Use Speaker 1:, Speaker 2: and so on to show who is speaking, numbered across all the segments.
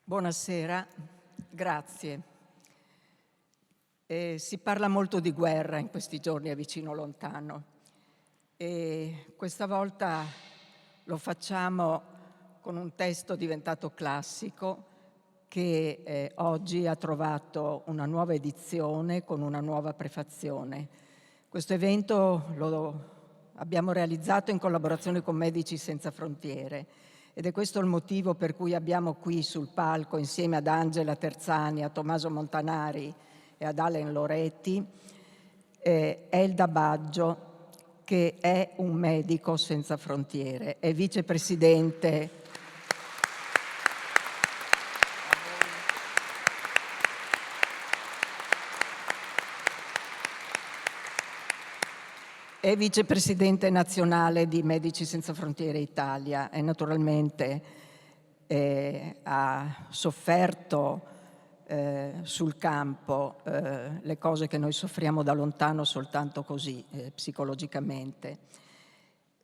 Speaker 1: Buonasera, grazie. Si parla molto di guerra in questi giorni a Vicino Lontano e questa volta lo facciamo con un testo diventato classico che oggi ha trovato una nuova edizione con una nuova prefazione. Questo evento lo abbiamo realizzato in collaborazione con Medici Senza Frontiere ed è questo il motivo per cui abbiamo qui sul palco, insieme ad Angela Terzani, a Tommaso Montanari e ad Alen Loretti, Elda Baggio, che è un medico senza frontiere, è vicepresidente è vicepresidente nazionale di Medici Senza Frontiere Italia e naturalmente ha sofferto sul campo le cose che noi soffriamo da lontano soltanto così, psicologicamente.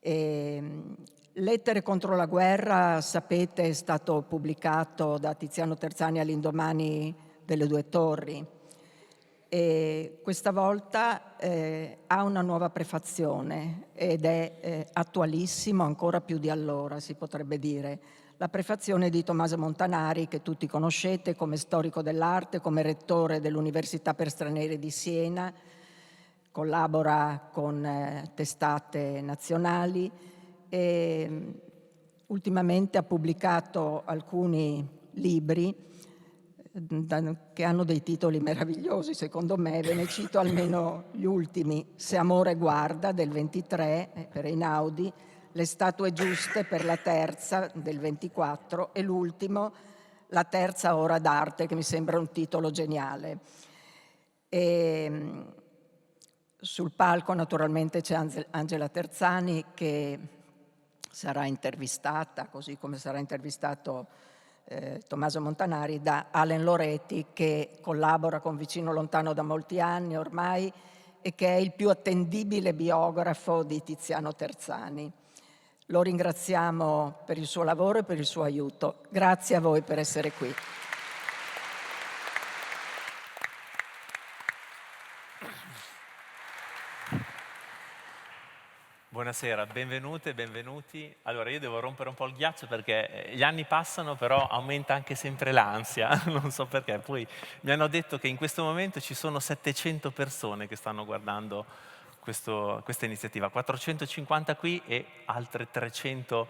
Speaker 1: Lettere contro la guerra, sapete, è stato pubblicato da Tiziano Terzani all'indomani delle Due Torri. E questa volta ha una nuova prefazione ed è attualissimo ancora più di allora, si potrebbe dire. La prefazione di Tommaso Montanari, che tutti conoscete come storico dell'arte, come rettore dell'Università per Stranieri di Siena, collabora con testate nazionali e ultimamente ha pubblicato alcuni libri che hanno dei titoli meravigliosi, secondo me. Ve ne cito almeno gli ultimi: Se amore guarda, del 23, per Einaudi, Le statue giuste, per La Terza, del 24, e l'ultimo, La terza ora d'arte, che mi sembra un titolo geniale. E sul palco naturalmente c'è Angela Terzani, che sarà intervistata, così come sarà intervistato Tommaso Montanari, da Alen Loretti, che collabora con Vicino Lontano da molti anni ormai e che è il più attendibile biografo di Tiziano Terzani. Lo ringraziamo per il suo lavoro e per il suo aiuto. Grazie a voi per essere qui.
Speaker 2: Buonasera, benvenute, benvenuti. Allora, io devo rompere un po' il ghiaccio perché gli anni passano, però aumenta anche sempre l'ansia, non so perché. Poi mi hanno detto che in questo momento ci sono 700 persone che stanno guardando questa iniziativa, 450 qui e altre 300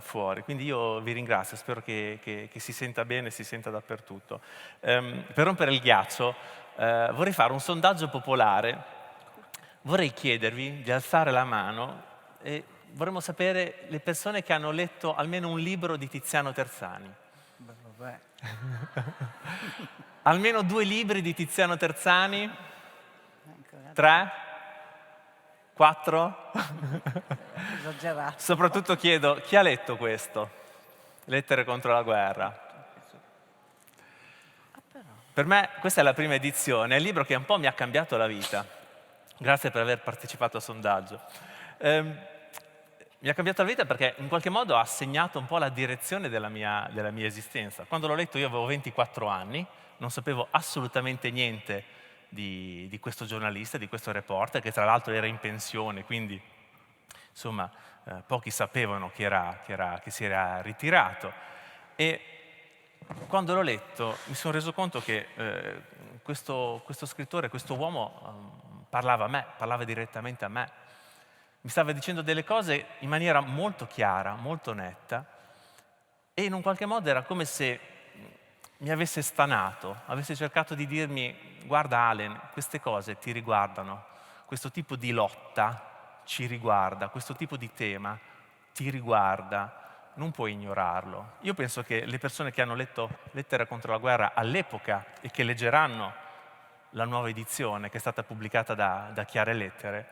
Speaker 2: fuori. Quindi io vi ringrazio, spero che si senta bene, si senta dappertutto. Per rompere il ghiaccio vorrei fare un sondaggio popolare. Vorrei chiedervi di alzare la mano e vorremmo sapere le persone che hanno letto almeno un libro di Tiziano Terzani.
Speaker 3: Vabbè.
Speaker 2: Almeno 2 libri di Tiziano Terzani? 3? 4?
Speaker 3: Esagerato.
Speaker 2: Soprattutto chiedo, chi ha letto questo? Lettere contro la guerra. Per me questa è la prima edizione, è il libro che un po' mi ha cambiato la vita. Grazie per aver partecipato al sondaggio. Mi ha cambiato la vita perché in qualche modo ha segnato un po' la direzione della mia esistenza. Quando l'ho letto io avevo 24 anni, non sapevo assolutamente niente di questo giornalista, di questo reporter, che tra l'altro era in pensione, quindi insomma pochi sapevano che si era ritirato. E quando l'ho letto mi sono reso conto che questo scrittore, questo uomo parlava a me, parlava direttamente a me. Mi stava dicendo delle cose in maniera molto chiara, molto netta, e in un qualche modo era come se mi avesse stanato, avesse cercato di dirmi: guarda Alen, queste cose ti riguardano, questo tipo di lotta ci riguarda, questo tipo di tema ti riguarda, non puoi ignorarlo. Io penso che le persone che hanno letto Lettere contro la guerra all'epoca e che leggeranno la nuova edizione che è stata pubblicata da Chiare Lettere,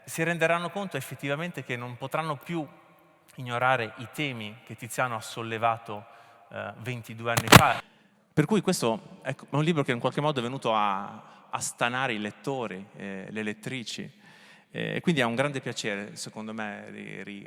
Speaker 2: si renderanno conto effettivamente che non potranno più ignorare i temi che Tiziano ha sollevato 22 anni fa. Per cui questo è un libro che in qualche modo è venuto a stanare i lettori, le lettrici, e quindi è un grande piacere, secondo me,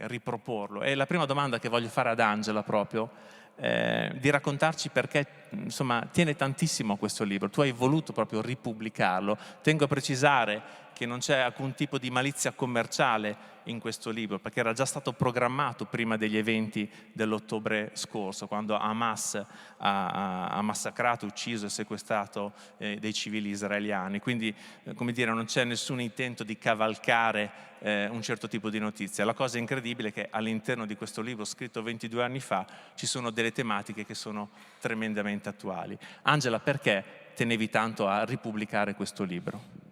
Speaker 2: riproporlo. E la prima domanda che voglio fare ad Angela proprio, di raccontarci perché, insomma, tiene tantissimo a questo libro. Tu hai voluto proprio ripubblicarlo. Tengo a precisare che non c'è alcun tipo di malizia commerciale in questo libro, perché era già stato programmato prima degli eventi dell'ottobre scorso, quando Hamas ha massacrato, ucciso e sequestrato dei civili israeliani. Quindi, come dire, non c'è nessun intento di cavalcare un certo tipo di notizia. La cosa incredibile è che all'interno di questo libro, scritto 22 anni fa, ci sono delle tematiche che sono tremendamente attuali. Angela, perché tenevi tanto a ripubblicare questo libro?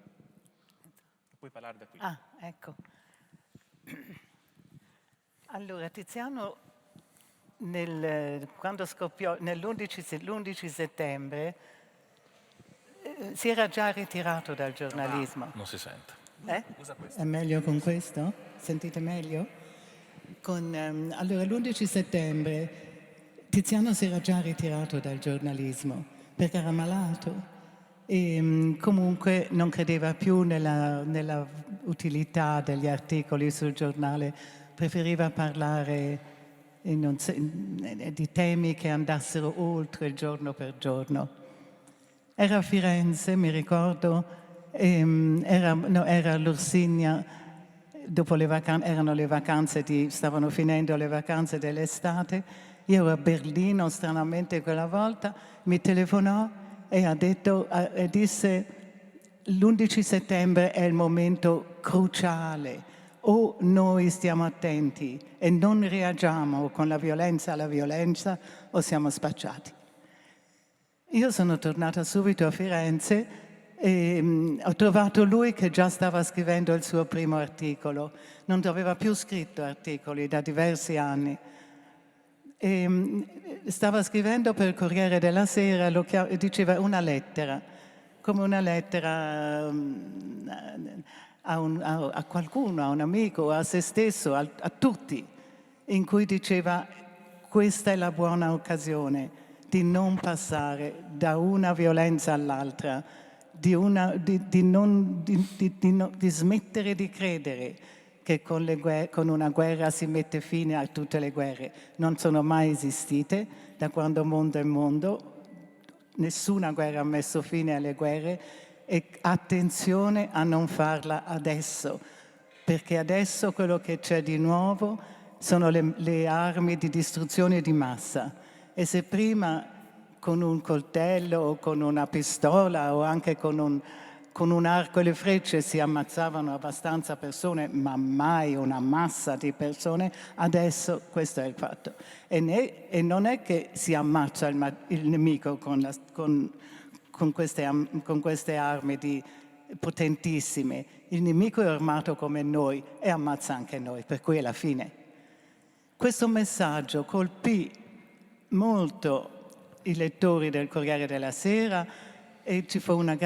Speaker 2: Puoi parlare da qui.
Speaker 3: Ah, ecco. Allora, Tiziano, quando scoppiò l'11 settembre, si era già ritirato dal giornalismo.
Speaker 2: Non si sente.
Speaker 3: Usa
Speaker 4: questo. È meglio con questo? Sentite meglio? Allora, l'11 settembre Tiziano si era già ritirato dal giornalismo perché era malato e comunque non credeva più nella utilità degli articoli sul giornale, preferiva parlare di temi che andassero oltre il giorno per giorno. Era a Firenze, mi ricordo, era l'Ursigna, dopo erano le vacanze, stavano finendo le vacanze dell'estate, io ero a Berlino, stranamente quella volta, mi telefonò e disse l'11 settembre è il momento cruciale, o noi stiamo attenti e non reagiamo con la violenza alla violenza o siamo spacciati. Io sono tornata subito a Firenze e ho trovato lui che già stava scrivendo il suo primo articolo. Non aveva più scritto articoli da diversi anni. Stava scrivendo per il Corriere della Sera, diceva una lettera, come una lettera a qualcuno, a un amico, a se stesso, a tutti, in cui diceva: questa è la buona occasione di non passare da una violenza all'altra, di smettere di credere che con una guerra si mette fine a tutte le guerre. Non sono mai esistite da quando mondo è mondo, nessuna guerra ha messo fine alle guerre e attenzione a non farla adesso, perché adesso quello che c'è di nuovo sono le armi di distruzione di massa. E se prima con un coltello o con una pistola o anche con un arco e le frecce si ammazzavano abbastanza persone, ma mai una massa di persone, adesso questo è il fatto. E non è che si ammazza il nemico con queste armi potentissime. Il nemico è armato come noi e ammazza anche noi, per cui è la fine. Questo messaggio colpì molto i lettori del Corriere della Sera e ci fu una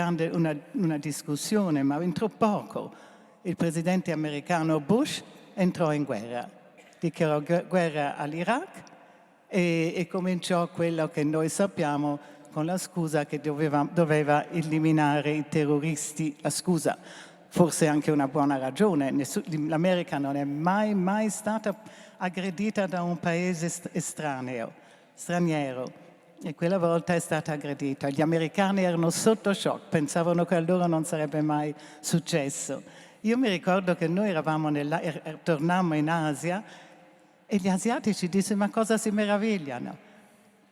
Speaker 4: discussione, ma entrò poco. Il presidente americano Bush entrò in guerra, dichiarò guerra all'Iraq e cominciò quello che noi sappiamo con la scusa che doveva eliminare i terroristi. La scusa, forse anche una buona ragione. L'America non è mai stata aggredita da un paese straniero. E quella volta è stata aggredita. Gli americani erano sotto shock, pensavano che a loro non sarebbe mai successo. Io mi ricordo che noi tornammo in Asia e gli asiatici dissero: ma cosa si meravigliano?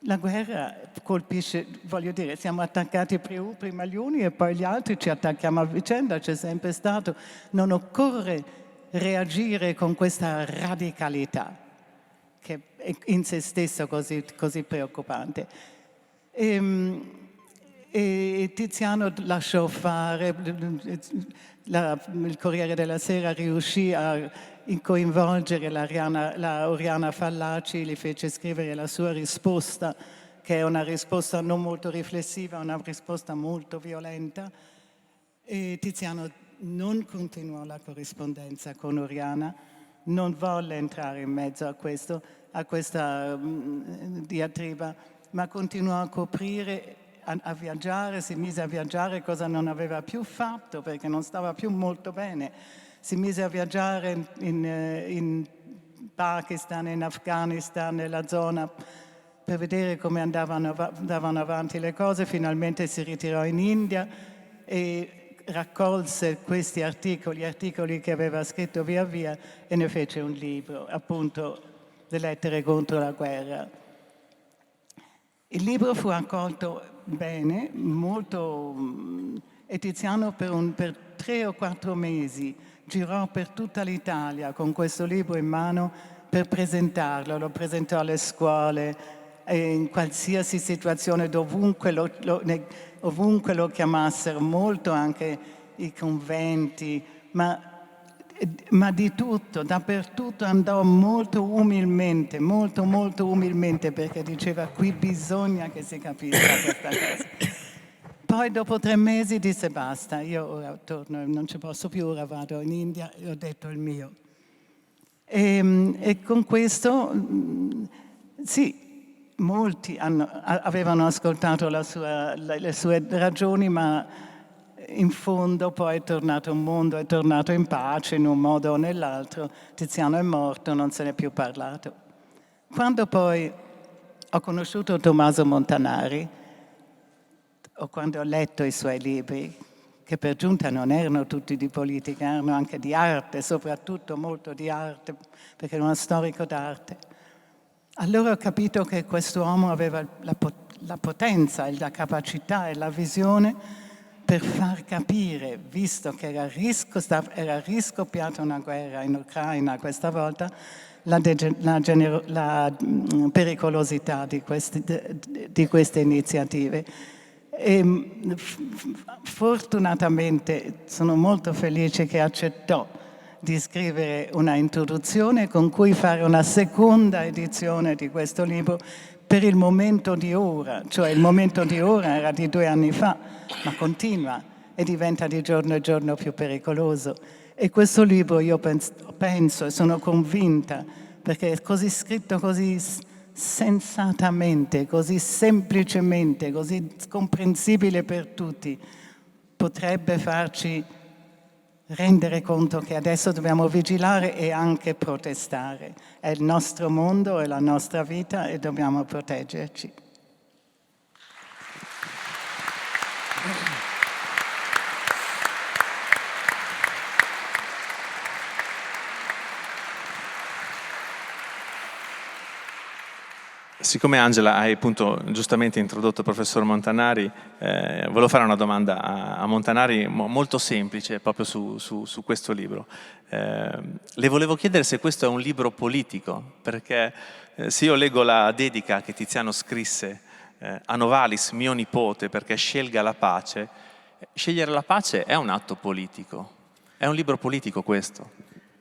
Speaker 4: La guerra colpisce, voglio dire, siamo attaccati prima gli uni e poi gli altri, ci attacchiamo a vicenda, c'è sempre stato. Non occorre reagire con questa radicalità che è in se stesso così preoccupante. E Tiziano lasciò fare, il Corriere della Sera riuscì a coinvolgere la Oriana Fallaci, gli fece scrivere la sua risposta, che è una risposta non molto riflessiva, una risposta molto violenta. E Tiziano non continuò la corrispondenza con Oriana, non volle entrare in mezzo a questa diatriba, ma continuò a coprire, a viaggiare, si mise a viaggiare, cosa non aveva più fatto perché non stava più molto bene. Si mise a viaggiare in Pakistan, in Afghanistan, nella zona, per vedere come andavano avanti le cose. Finalmente si ritirò in India e raccolse questi articoli che aveva scritto via via e ne fece un libro, appunto, Le lettere contro la guerra. Il libro fu accolto bene, molto, e Tiziano per 3 o 4 mesi girò per tutta l'Italia con questo libro in mano per presentarlo. Lo presentò alle scuole, in qualsiasi situazione, ovunque lo chiamassero, molto anche i conventi, ma di tutto, dappertutto andò molto umilmente, molto umilmente, perché diceva qui bisogna che si capisca questa cosa. Poi dopo 3 mesi disse basta, io ora torno, non ci posso più, ora vado in India e ho detto il mio. E con questo, sì, molti avevano ascoltato le sue ragioni, ma in fondo poi è tornato un mondo, è tornato in pace in un modo o nell'altro. Tiziano è morto, non se n'è più parlato. Quando poi ho conosciuto Tommaso Montanari, o quando ho letto i suoi libri, che per giunta non erano tutti di politica, erano anche di arte, soprattutto molto di arte, perché era uno storico d'arte, allora ho capito che quest'uomo aveva la potenza, la capacità e la visione per far capire, visto che era riscoppiata una guerra in Ucraina questa volta, la pericolosità di queste iniziative. E fortunatamente sono molto felice che accettò di scrivere una introduzione con cui fare una seconda edizione di questo libro per il momento di ora, cioè il momento di ora era di 2 anni fa, ma continua e diventa di giorno in giorno più pericoloso. E questo libro io penso e sono convinta, perché è così scritto, così sensatamente, così semplicemente, così comprensibile per tutti, potrebbe farci rendere conto che adesso dobbiamo vigilare e anche protestare. È il nostro mondo, è la nostra vita e dobbiamo proteggerci.
Speaker 2: Siccome Angela hai appunto giustamente introdotto il professor Montanari, volevo fare una domanda a Montanari molto semplice proprio su questo libro. Le volevo chiedere se questo è un libro politico, perché se io leggo la dedica che Tiziano scrisse a Novalis, mio nipote, perché scelga la pace, scegliere la pace è un atto politico. È un libro politico questo?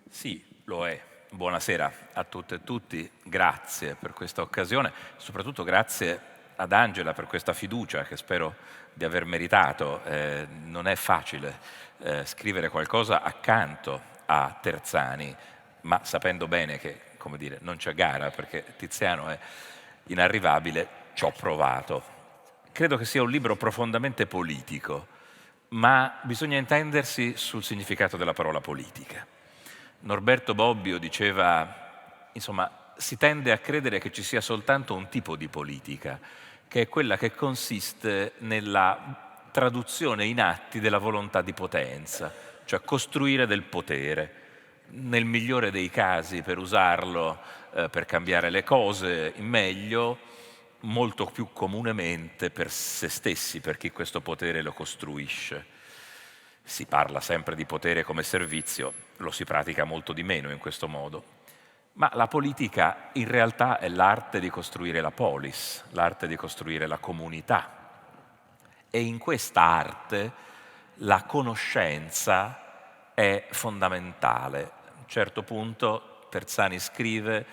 Speaker 5: Sì, lo è. Buonasera a tutte e tutti, grazie per questa occasione, soprattutto grazie ad Angela per questa fiducia che spero di aver meritato. Non è facile scrivere qualcosa accanto a Terzani, ma sapendo bene che, come dire, non c'è gara perché Tiziano è inarrivabile, ci ho provato. Credo che sia un libro profondamente politico, ma bisogna intendersi sul significato della parola politica. Norberto Bobbio diceva, insomma, si tende a credere che ci sia soltanto un tipo di politica, che è quella che consiste nella traduzione in atti della volontà di potenza, cioè costruire del potere, nel migliore dei casi per usarlo per cambiare le cose in meglio, molto più comunemente per se stessi, per chi questo potere lo costruisce. Si parla sempre di potere come servizio, lo si pratica molto di meno in questo modo. Ma la politica in realtà è l'arte di costruire la polis, l'arte di costruire la comunità. E in questa arte la conoscenza è fondamentale. A un certo punto Terzani scrive: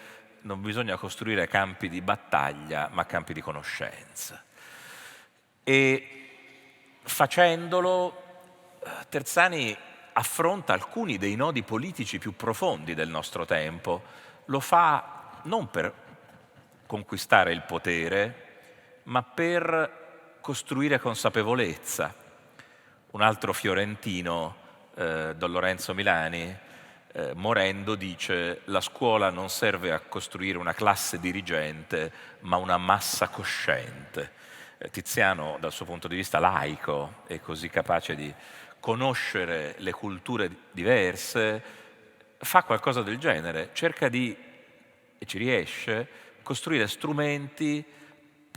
Speaker 5: non bisogna costruire campi di battaglia, ma campi di conoscenza. E facendolo Terzani affronta alcuni dei nodi politici più profondi del nostro tempo. Lo fa non per conquistare il potere, ma per costruire consapevolezza. Un altro fiorentino, Don Lorenzo Milani, morendo dice: la scuola non serve a costruire una classe dirigente, ma una massa cosciente. Tiziano, dal suo punto di vista laico, è così capace di conoscere le culture diverse, fa qualcosa del genere, cerca di, e ci riesce, costruire strumenti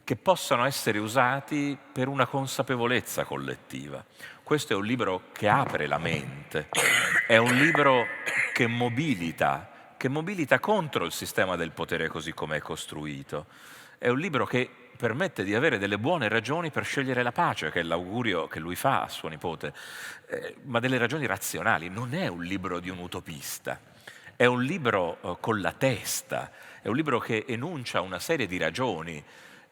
Speaker 5: che possano essere usati per una consapevolezza collettiva. Questo è un libro che apre la mente, è un libro che mobilita contro il sistema del potere così come è costruito. È un libro che permette di avere delle buone ragioni per scegliere la pace, che è l'augurio che lui fa a suo nipote, ma delle ragioni razionali. Non è un libro di un utopista, è un libro con la testa, è un libro che enuncia una serie di ragioni.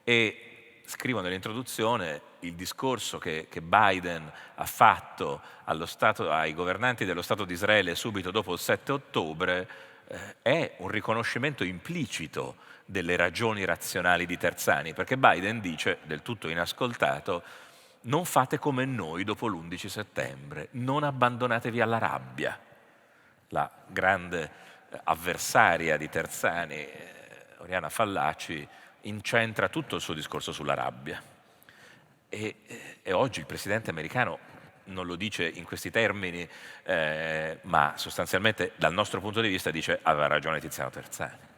Speaker 5: E scrivo nell'introduzione il discorso che Biden ha fatto ai governanti dello Stato di Israele subito dopo il 7 ottobre, è un riconoscimento implicito delle ragioni razionali di Terzani, perché Biden dice, del tutto inascoltato: non fate come noi dopo l'11 settembre, non abbandonatevi alla rabbia. La grande avversaria di Terzani, Oriana Fallaci, incentra tutto il suo discorso sulla rabbia. E oggi il presidente americano non lo dice in questi termini, ma sostanzialmente dal nostro punto di vista dice: aveva ragione Tiziano Terzani.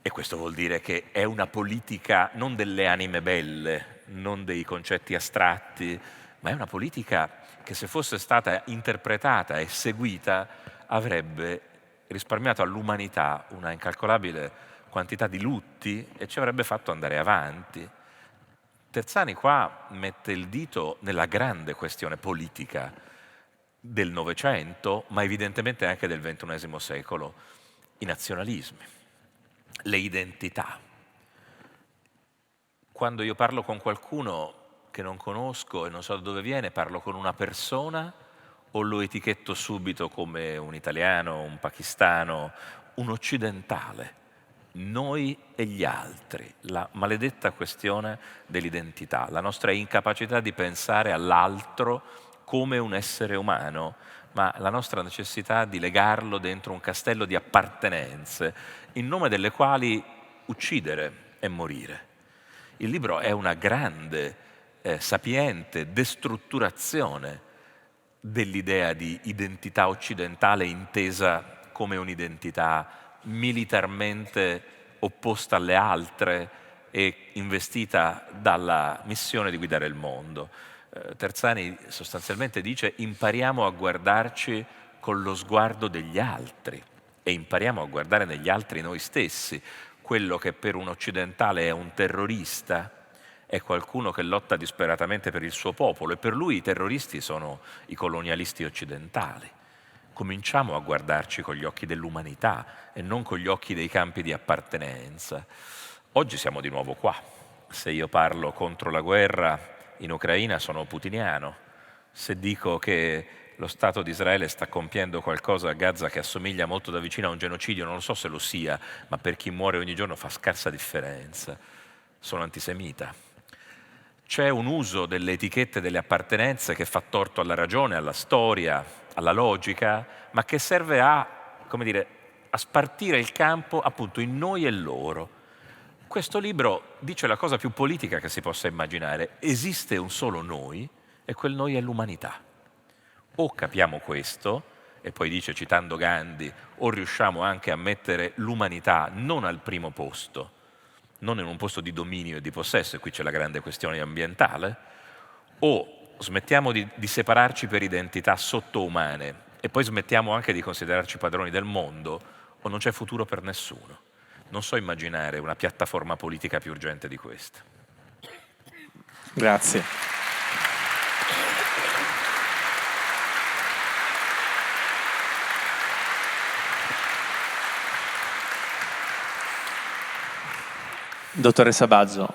Speaker 5: E questo vuol dire che è una politica non delle anime belle, non dei concetti astratti, ma è una politica che, se fosse stata interpretata e seguita, avrebbe risparmiato all'umanità una incalcolabile quantità di lutti e ci avrebbe fatto andare avanti. Terzani qua mette il dito nella grande questione politica del Novecento, ma evidentemente anche del XXI secolo: i nazionalismi, le identità. Quando io parlo con qualcuno che non conosco e non so da dove viene, parlo con una persona o lo etichetto subito come un italiano, un pakistano, un occidentale? Noi e gli altri, la maledetta questione dell'identità, la nostra incapacità di pensare all'altro come un essere umano, ma la nostra necessità di legarlo dentro un castello di appartenenze, in nome delle quali uccidere e morire. Il libro è una grande, sapiente destrutturazione dell'idea di identità occidentale intesa come un'identità militarmente opposta alle altre e investita dalla missione di guidare il mondo. Terzani sostanzialmente dice: impariamo a guardarci con lo sguardo degli altri e impariamo a guardare negli altri noi stessi. Quello che per un occidentale è un terrorista è qualcuno che lotta disperatamente per il suo popolo, e per lui i terroristi sono i colonialisti occidentali. Cominciamo a guardarci con gli occhi dell'umanità e non con gli occhi dei campi di appartenenza. Oggi siamo di nuovo qua. Se io parlo contro la guerra in Ucraina sono putiniano. Se dico che lo Stato di Israele sta compiendo qualcosa a Gaza che assomiglia molto da vicino a un genocidio, non lo so se lo sia, ma per chi muore ogni giorno fa scarsa differenza. Sono antisemita. C'è un uso delle etichette delle appartenenze che fa torto alla ragione, alla storia, alla logica, ma che serve a, come dire, a spartire il campo appunto in noi e loro. Questo libro dice la cosa più politica che si possa immaginare: esiste un solo noi e quel noi è l'umanità. O capiamo questo, e poi dice, citando Gandhi, o riusciamo anche a mettere l'umanità non al primo posto, non in un posto di dominio e di possesso, e qui c'è la grande questione ambientale, o smettiamo di separarci per identità sottoumane e poi smettiamo anche di considerarci padroni del mondo, o non c'è futuro per nessuno. Non so immaginare una piattaforma politica più urgente di questa.
Speaker 6: Grazie. Dottoressa Bazzo,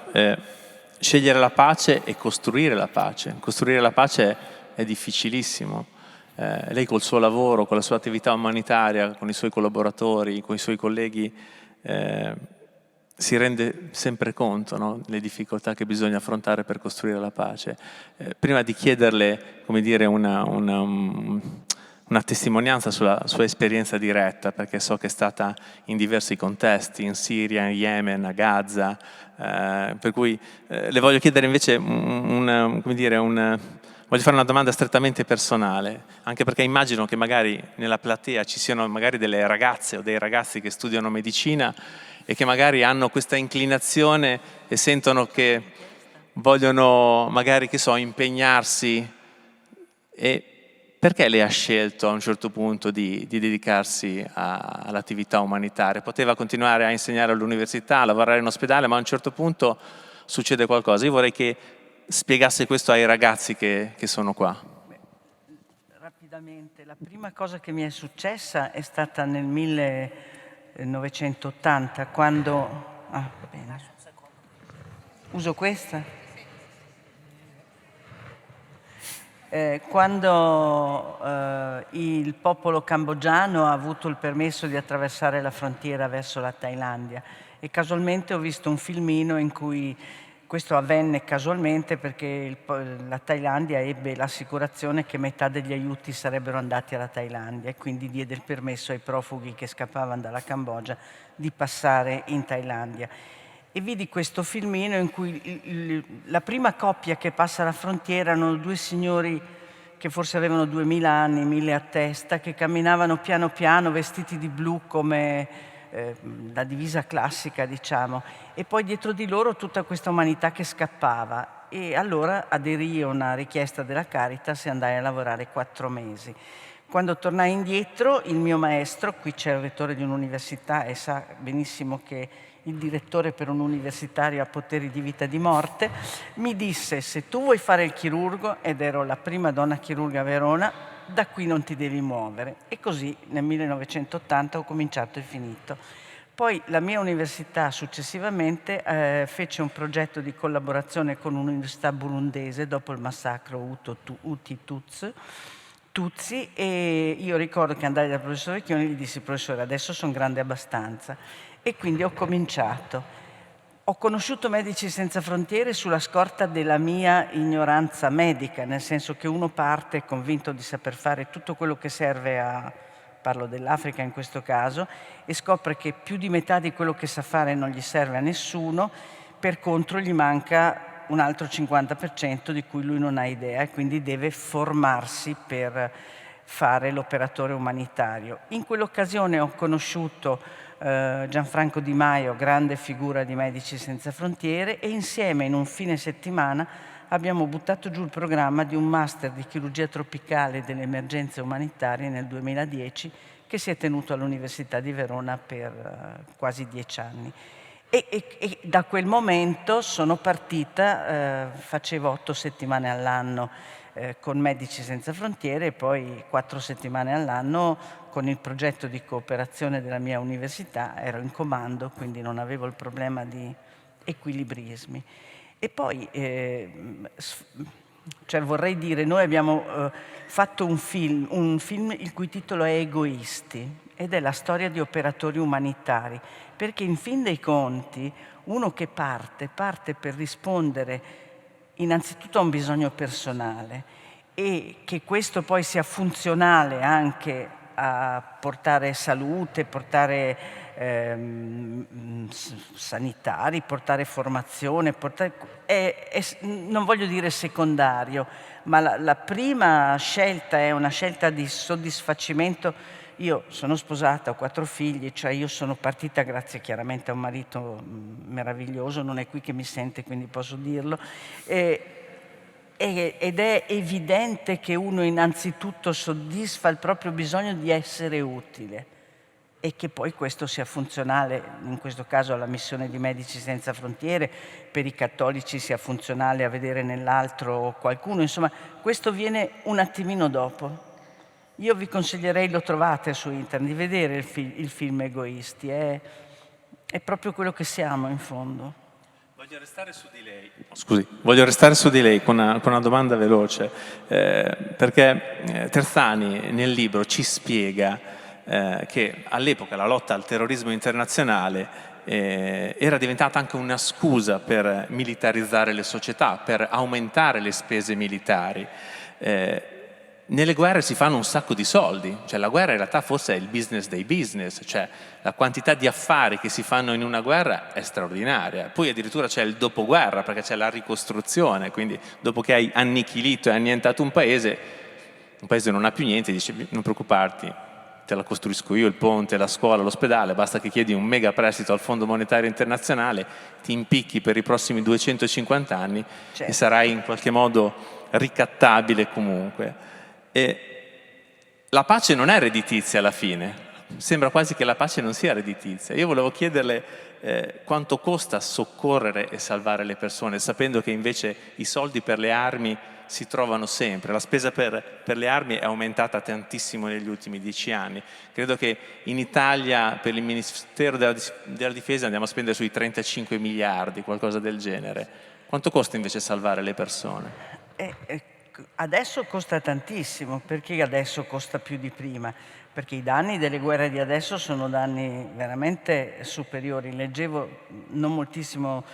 Speaker 6: scegliere la pace e costruire la pace. Costruire la pace è difficilissimo. Lei col suo lavoro, con la sua attività umanitaria, con i suoi collaboratori, con i suoi colleghi, si rende sempre conto, no? Le difficoltà che bisogna affrontare per costruire la pace. Prima di chiederle, come dire, una testimonianza sulla sua esperienza diretta, perché so che è stata in diversi contesti, in Siria, in Yemen, a Gaza, per cui le voglio chiedere invece voglio fare una domanda strettamente personale, anche perché immagino che magari nella platea ci siano magari delle ragazze o dei ragazzi che studiano medicina e che magari hanno questa inclinazione e sentono che vogliono magari, che so, impegnarsi. E perché lei ha scelto a un certo punto di dedicarsi all'attività umanitaria? Poteva continuare a insegnare all'università, a lavorare in ospedale, ma a un certo punto succede qualcosa. Io vorrei che spiegasse questo ai ragazzi che sono qua.
Speaker 7: Rapidamente, la prima cosa che mi è successa è stata nel 1980, quando... va bene. Uso questa? Quando il popolo cambogiano ha avuto il permesso di attraversare la frontiera verso la Thailandia, e casualmente ho visto un filmino in cui questo avvenne casualmente perché la Thailandia ebbe l'assicurazione che metà degli aiuti sarebbero andati alla Thailandia e quindi diede il permesso ai profughi che scappavano dalla Cambogia di passare in Thailandia. E vidi questo filmino in cui la prima coppia che passa la frontiera erano due signori che forse avevano 2000 anni, 1000 a testa, che camminavano piano piano vestiti di blu come la divisa classica, diciamo, e poi dietro di loro tutta questa umanità che scappava. E allora aderii a una richiesta della Caritas e andai a lavorare 4 mesi. Quando tornai indietro, il mio maestro, qui c'è il rettore di un'università e sa benissimo che il direttore per un universitario ha poteri di vita e di morte, mi disse: se tu vuoi fare il chirurgo, ed ero la prima donna chirurga a Verona, da qui non ti devi muovere. E così nel 1980 ho cominciato e finito. Poi la mia università successivamente fece un progetto di collaborazione con un'università burundese dopo il massacro Tutsi, e io ricordo che andai dal professore Vecchioni e gli dissi: professore, adesso sono grande abbastanza. E quindi ho cominciato. Ho conosciuto Medici Senza Frontiere sulla scorta della mia ignoranza medica, nel senso che uno parte convinto di saper fare tutto quello che serve parlo dell'Africa in questo caso, e scopre che più di metà di quello che sa fare non gli serve a nessuno, per contro gli manca un altro 50% di cui lui non ha idea e quindi deve formarsi per fare l'operatore umanitario. In quell'occasione ho conosciuto Gianfranco Di Maio, grande figura di Medici Senza Frontiere, e insieme in un fine settimana abbiamo buttato giù il programma di un master di chirurgia tropicale delle emergenze umanitarie nel 2010 che si è tenuto all'Università di Verona per quasi 10 anni. E da quel momento sono partita, facevo 8 settimane all'anno con Medici Senza Frontiere e poi 4 settimane all'anno con il progetto di cooperazione della mia università. Ero in comando, quindi non avevo il problema di equilibrismi. E poi, vorrei dire, noi abbiamo fatto un film il cui titolo è Egoisti, ed è la storia di operatori umanitari, perché in fin dei conti uno che parte per rispondere innanzitutto a un bisogno personale, e che questo poi sia funzionale anche a portare salute, portare sanitari, portare formazione, non voglio dire secondario, ma la prima scelta è una scelta di soddisfacimento. Io sono sposata, ho 4 figli, cioè io sono partita grazie chiaramente a un marito meraviglioso, non è qui che mi sente quindi posso dirlo, ed è evidente che uno innanzitutto soddisfa il proprio bisogno di essere utile e che poi questo sia funzionale, in questo caso alla missione di Medici Senza Frontiere, per i cattolici sia funzionale a vedere nell'altro qualcuno, insomma questo viene un attimino dopo. Io vi consiglierei, lo trovate su internet, di vedere il film Egoisti, è proprio quello che siamo in fondo.
Speaker 6: Voglio restare su di lei. Scusi, voglio restare su di lei con una domanda veloce, perché Terzani nel libro ci spiega che all'epoca la lotta al terrorismo internazionale era diventata anche una scusa per militarizzare le società, per aumentare le spese militari. Nelle guerre si fanno un sacco di soldi, cioè la guerra in realtà forse è il business dei business, cioè la quantità di affari che si fanno in una guerra è straordinaria. Poi addirittura c'è il dopoguerra, perché c'è la ricostruzione, quindi dopo che hai annichilito e annientato un paese non ha più niente, dice non preoccuparti, te la costruisco io, il ponte, la scuola, l'ospedale, basta che chiedi un mega prestito al Fondo Monetario Internazionale, ti impicchi per i prossimi 250 anni e sarai in qualche modo ricattabile comunque. E la pace non è redditizia alla fine, sembra quasi che la pace non sia redditizia. Io volevo chiederle quanto costa soccorrere e salvare le persone, sapendo che invece i soldi per le armi si trovano sempre. La spesa per le armi è aumentata tantissimo negli ultimi 10 anni. Credo che in Italia per il Ministero della Difesa andiamo a spendere sui 35 miliardi, qualcosa del genere. Quanto costa invece salvare le persone?
Speaker 7: Adesso costa tantissimo. Perché adesso costa più di prima? Perché i danni delle guerre di adesso sono danni veramente superiori. Leggevo non moltissimo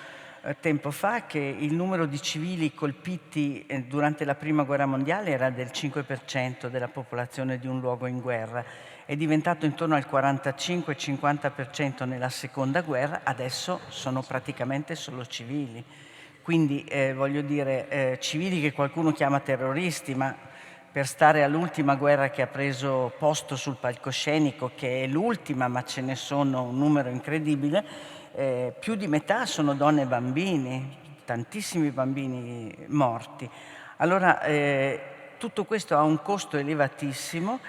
Speaker 7: tempo fa che il numero di civili colpiti durante la Prima Guerra Mondiale era del 5% della popolazione di un luogo in guerra. È diventato intorno al 45-50% nella Seconda Guerra, adesso sono praticamente solo civili. Quindi voglio dire, civili che qualcuno chiama terroristi, ma per stare all'ultima guerra che ha preso posto sul palcoscenico, che è l'ultima, ma ce ne sono un numero incredibile, più di metà sono donne e bambini, tantissimi bambini morti. Allora, tutto questo ha un costo elevatissimo,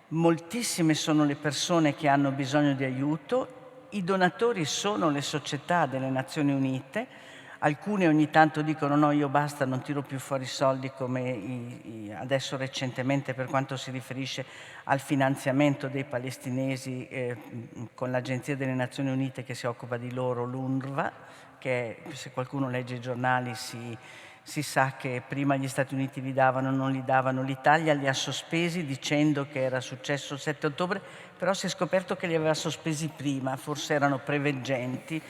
Speaker 7: moltissime sono le persone che hanno bisogno di aiuto, i donatori sono le società delle Nazioni Unite. Alcune ogni tanto dicono no, io basta, non tiro più fuori soldi, come adesso recentemente per quanto si riferisce al finanziamento dei palestinesi con l'Agenzia delle Nazioni Unite che si occupa di loro, l'UNRWA, che se qualcuno legge i giornali si sa che prima gli Stati Uniti li davano, non li davano, l'Italia li ha sospesi dicendo che era successo il 7 ottobre, però si è scoperto che li aveva sospesi prima, forse erano preveggenti,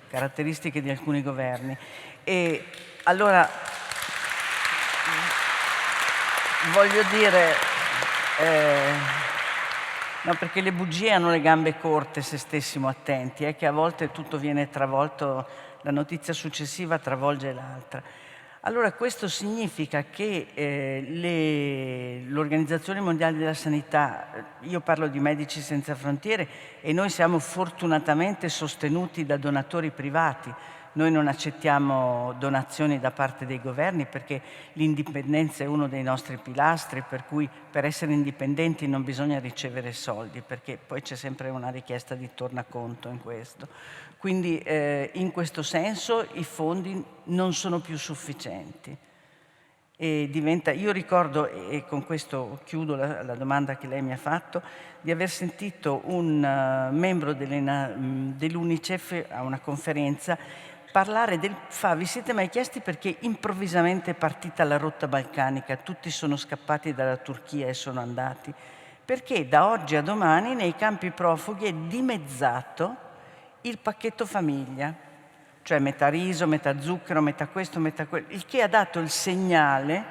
Speaker 7: caratteristiche di alcuni governi. E allora voglio dire, no, perché le bugie hanno le gambe corte se stessimo attenti, è che a volte tutto viene travolto, la notizia successiva travolge l'altra. Allora questo significa che l'Organizzazione Mondiale della Sanità, io parlo di Medici Senza Frontiere e noi siamo fortunatamente sostenuti da donatori privati. Noi non accettiamo donazioni da parte dei governi perché l'indipendenza è uno dei nostri pilastri, per cui per essere indipendenti non bisogna ricevere soldi, perché poi c'è sempre una richiesta di tornaconto in questo. Quindi in questo senso i fondi non sono più sufficienti. E io ricordo, e con questo chiudo la domanda che lei mi ha fatto, di aver sentito un membro dell'UNICEF a una conferenza parlare vi siete mai chiesti perché improvvisamente è partita la rotta balcanica, tutti sono scappati dalla Turchia e sono andati? Perché da oggi a domani nei campi profughi è dimezzato il pacchetto famiglia, cioè metà riso, metà zucchero, metà questo, metà quello, il che ha dato il segnale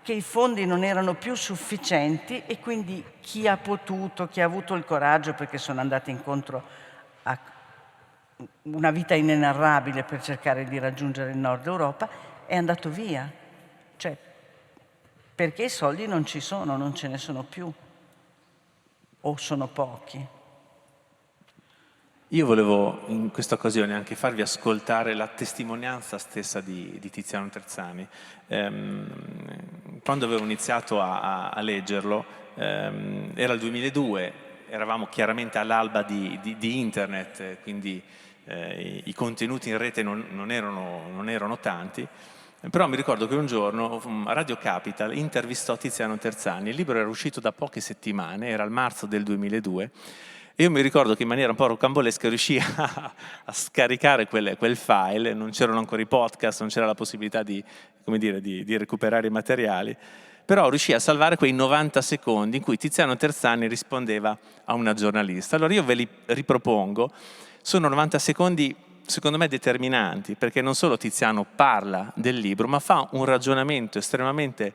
Speaker 7: che i fondi non erano più sufficienti e quindi chi ha potuto, chi ha avuto il coraggio, perché sono andati incontro a una vita inenarrabile per cercare di raggiungere il nord Europa, è andato via. Cioè, perché i soldi non ci sono, non ce ne sono più, o sono pochi.
Speaker 6: Io volevo in questa occasione anche farvi ascoltare la testimonianza stessa di Tiziano Terzani. Quando avevo iniziato a leggerlo, era il 2002, eravamo chiaramente all'alba di internet, quindi i contenuti in rete non erano tanti, però mi ricordo che un giorno Radio Capital intervistò Tiziano Terzani, il libro era uscito da poche settimane, era il marzo del 2002, e io mi ricordo che in maniera un po' rocambolesca riuscì a scaricare quel file, non c'erano ancora i podcast, non c'era la possibilità di recuperare i materiali, però riuscì a salvare quei 90 secondi in cui Tiziano Terzani rispondeva a una giornalista. Allora io ve li ripropongo. sono 90 secondi, secondo me, determinanti, perché non solo Tiziano parla del libro, ma fa un ragionamento estremamente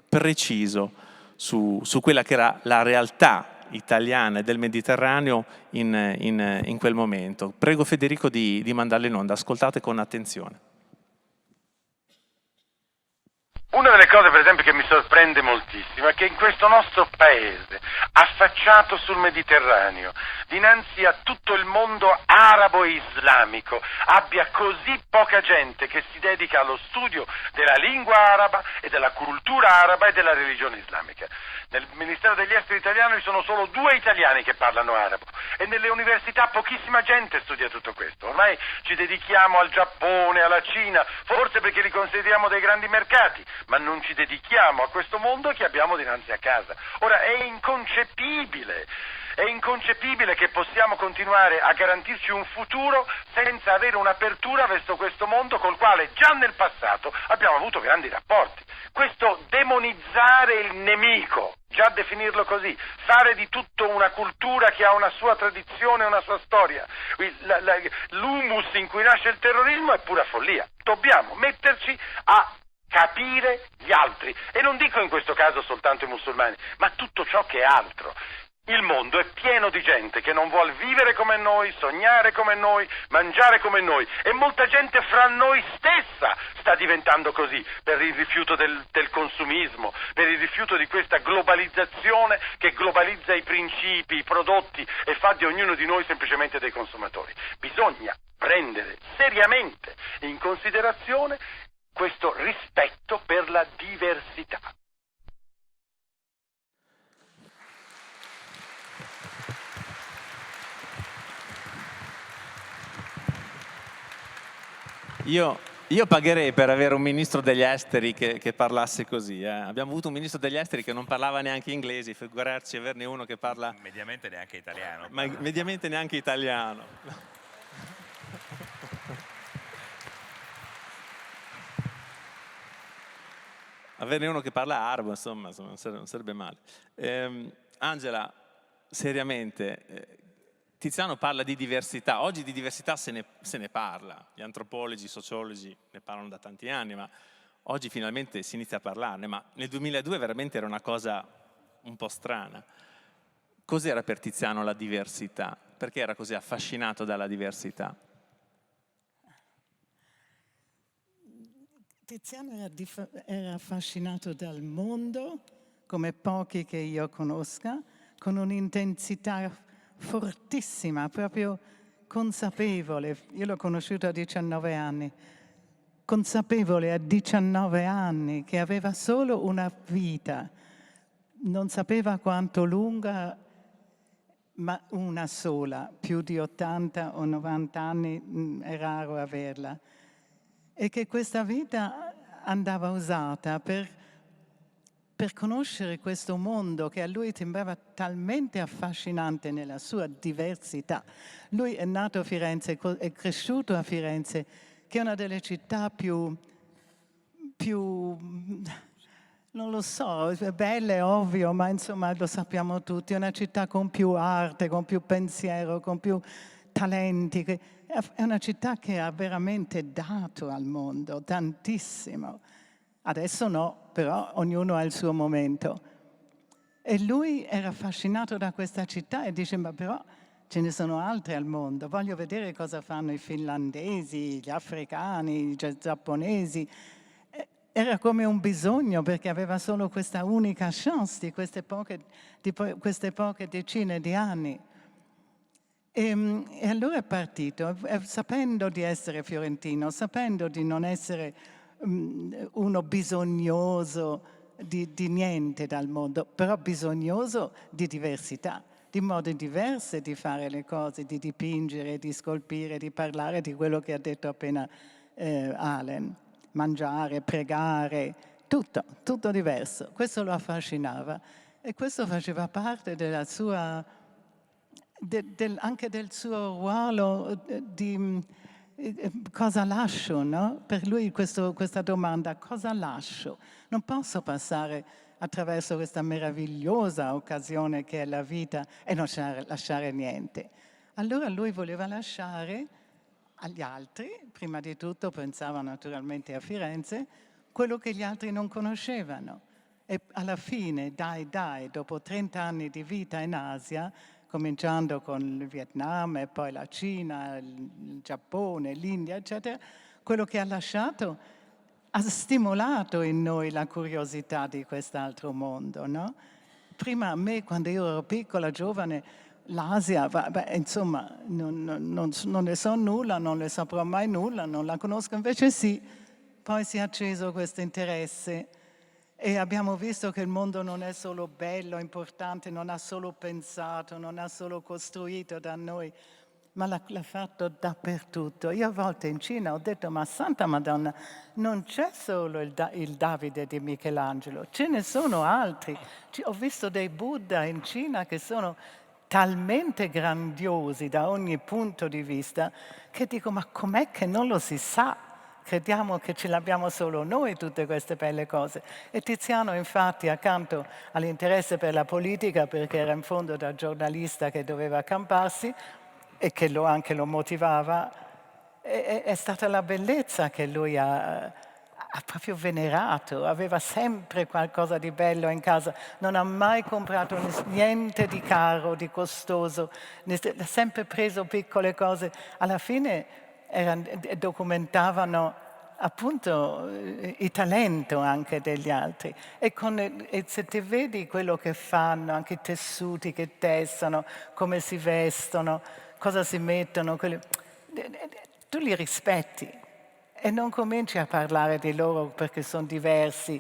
Speaker 6: preciso su quella che era la realtà italiana e del Mediterraneo in quel momento. Prego Federico di mandarlo in onda, ascoltate con attenzione.
Speaker 8: Una delle cose, per esempio, che mi sorprende moltissimo è che in questo nostro paese, affacciato sul Mediterraneo, dinanzi a tutto il mondo arabo e islamico, abbia così poca gente che si dedica allo studio della lingua araba e della cultura araba e della religione islamica. Nel Ministero degli Esteri italiano ci sono solo 2 italiani che parlano arabo e nelle università pochissima gente studia tutto questo. Ormai ci dedichiamo al Giappone, alla Cina, forse perché li consideriamo dei grandi mercati, ma non ci dedichiamo a questo mondo che abbiamo dinanzi a casa. Ora, è inconcepibile che possiamo continuare a garantirci un futuro senza avere un'apertura verso questo mondo col quale già nel passato abbiamo avuto grandi rapporti. Questo demonizzare il nemico, già definirlo così, fare di tutto una cultura che ha una sua tradizione, una sua storia, l'humus in cui nasce il terrorismo è pura follia. Dobbiamo metterci a capire gli altri, e non dico in questo caso soltanto i musulmani, ma tutto ciò che è altro. Il mondo è pieno di gente che non vuole vivere come noi, sognare come noi, mangiare come noi, e molta gente fra noi stessa sta diventando così, per il rifiuto del consumismo, per il rifiuto di questa globalizzazione che globalizza i principi, i prodotti e fa di ognuno di noi semplicemente dei consumatori. Bisogna prendere seriamente in considerazione questo rispetto per la diversità.
Speaker 6: Io pagherei per avere un ministro degli esteri che parlasse così. Abbiamo avuto un ministro degli esteri che non parlava neanche inglese, figurarci averne uno che parla...
Speaker 5: Mediamente neanche italiano.
Speaker 6: Ma mediamente neanche italiano. Averne uno che parla arabo, insomma non sarebbe male. Angela, seriamente... Tiziano parla di diversità, oggi di diversità se ne parla, gli antropologi, i sociologi ne parlano da tanti anni, ma oggi finalmente si inizia a parlarne, ma nel 2002 veramente era una cosa un po' strana. Cos'era per Tiziano la diversità? Perché era così affascinato dalla diversità?
Speaker 4: Tiziano era affascinato dal mondo, come pochi che io conosca, con un'intensità fortissima, proprio consapevole. Io l'ho conosciuto a 19 anni, consapevole a 19 anni che aveva solo una vita, non sapeva quanto lunga, ma una sola, più di 80 o 90 anni è raro averla, e che questa vita andava usata per conoscere questo mondo che a lui sembrava talmente affascinante nella sua diversità. Lui è nato a Firenze, è cresciuto a Firenze, che è una delle città più non lo so, è bella, è ovvio, ma insomma lo sappiamo tutti, è una città con più arte, con più pensiero, con più talenti. È una città che ha veramente dato al mondo tantissimo. Adesso no, però ognuno ha il suo momento. E lui era affascinato da questa città e dice, ma però ce ne sono altre al mondo, voglio vedere cosa fanno i finlandesi, gli africani, i giapponesi. Era come un bisogno, perché aveva solo questa unica chance di queste poche decine di anni. E allora è partito, sapendo di essere fiorentino, sapendo di non essere uno bisognoso di niente dal mondo, però bisognoso di diversità, di modi diversi di fare le cose, di dipingere, di scolpire, di parlare di quello che ha detto appena Alen, mangiare, pregare, tutto diverso. Questo lo affascinava e questo faceva parte della sua, anche del suo ruolo di cosa lascio, no? Per lui questa domanda, cosa lascio? Non posso passare attraverso questa meravigliosa occasione che è la vita e non lasciare niente. Allora lui voleva lasciare agli altri, prima di tutto pensava naturalmente a Firenze, quello che gli altri non conoscevano. E alla fine, dopo 30 anni di vita in Asia, cominciando con il Vietnam e poi la Cina, il Giappone, l'India, eccetera, quello che ha lasciato ha stimolato in noi la curiosità di quest'altro mondo, no? Prima a me, quando io ero piccola, giovane, l'Asia, insomma, non ne so nulla, non ne saprò mai nulla, non la conosco, invece sì, poi si è acceso questo interesse e abbiamo visto che il mondo non è solo bello, importante, non ha solo pensato, non ha solo costruito da noi, ma l'ha fatto dappertutto. Io a volte in Cina ho detto, ma Santa Madonna, non c'è solo il Davide di Michelangelo, ce ne sono altri. Ho visto dei Buddha in Cina che sono talmente grandiosi da ogni punto di vista che dico, ma com'è che non lo si sa? Crediamo che ce l'abbiamo solo noi tutte queste belle cose. E Tiziano infatti accanto all'interesse per la politica, perché era in fondo da giornalista che doveva accamparsi e che anche lo motivava, è stata la bellezza che lui ha proprio venerato, aveva sempre qualcosa di bello in casa, non ha mai comprato niente di caro, di costoso, ha sempre preso piccole cose, alla fine documentavano appunto il talento anche degli altri e se ti vedi quello che fanno, anche i tessuti che tessono, come si vestono, cosa si mettono, tu li rispetti e non cominci a parlare di loro perché sono diversi,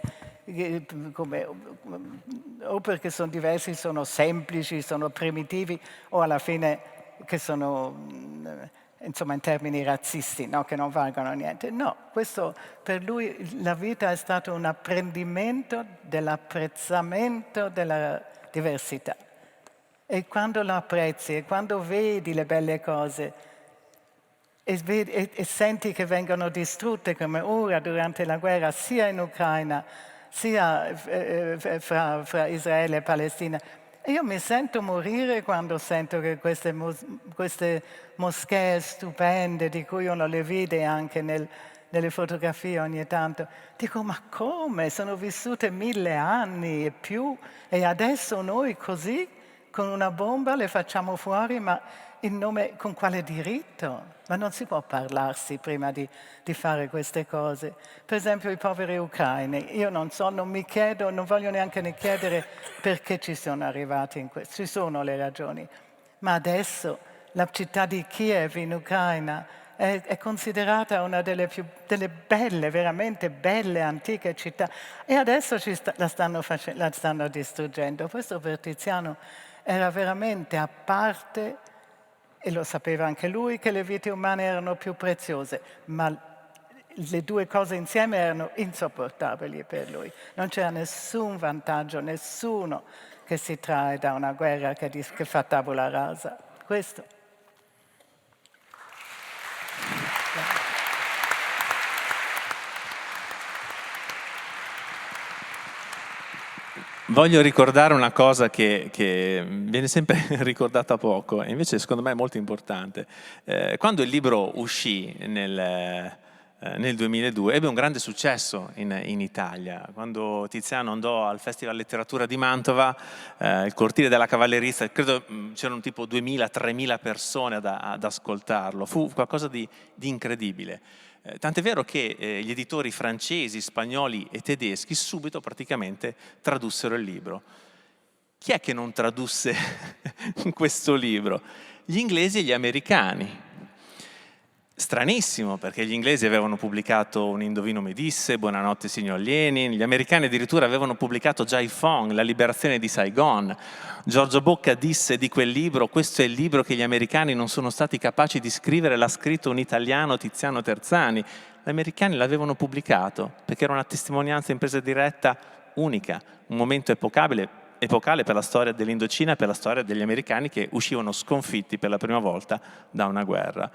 Speaker 4: o perché sono diversi, sono semplici, sono primitivi, o alla fine che sono, insomma, in termini razzisti, no? Che non valgono niente. No, questo per lui la vita è stato un apprendimento dell'apprezzamento della diversità. E quando lo apprezzi e quando vedi le belle cose e senti che vengono distrutte come ora durante la guerra sia in Ucraina sia fra Israele e Palestina, io mi sento morire quando sento che queste moschee stupende di cui uno le vede anche nelle fotografie ogni tanto, dico ma come? Sono vissute 1000 anni e più e adesso noi così con una bomba le facciamo fuori, ma in nome, con quale diritto? Ma non si può parlarsi prima di fare queste cose. Per esempio i poveri ucraini, io non so, non mi chiedo, non voglio neanche ne chiedere perché ci sono arrivati in questo, ci sono le ragioni. Ma adesso la città di Kiev in Ucraina è considerata una delle belle, veramente belle, antiche città e adesso la stanno distruggendo. Questo per Tiziano era veramente a parte, e lo sapeva anche lui, che le vite umane erano più preziose, ma le due cose insieme erano insopportabili per lui. Non c'era nessun vantaggio, nessuno che si trae da una guerra che fa tabula rasa. Questo.
Speaker 6: Voglio ricordare una cosa che viene sempre ricordata poco e invece secondo me è molto importante. Quando il libro uscì nel 2002 ebbe un grande successo in Italia. Quando Tiziano andò al Festival Letteratura di Mantova, il cortile della cavallerizza, credo c'erano tipo 2000-3000 persone ad ascoltarlo. Fu qualcosa di incredibile. Tant'è vero che gli editori francesi, spagnoli e tedeschi subito praticamente tradussero il libro. Chi è che non tradusse questo libro? Gli inglesi e gli americani. Stranissimo, perché gli inglesi avevano pubblicato Un indovino mi disse, Buonanotte signor Lenin, gli americani addirittura avevano pubblicato Jai Fong, La liberazione di Saigon. Giorgio Bocca disse di quel libro, questo è il libro che gli americani non sono stati capaci di scrivere, l'ha scritto un italiano, Tiziano Terzani. Gli americani l'avevano pubblicato perché era una testimonianza in presa diretta unica, un momento epocale per la storia dell'Indocina e per la storia degli americani che uscivano sconfitti per la prima volta da una guerra.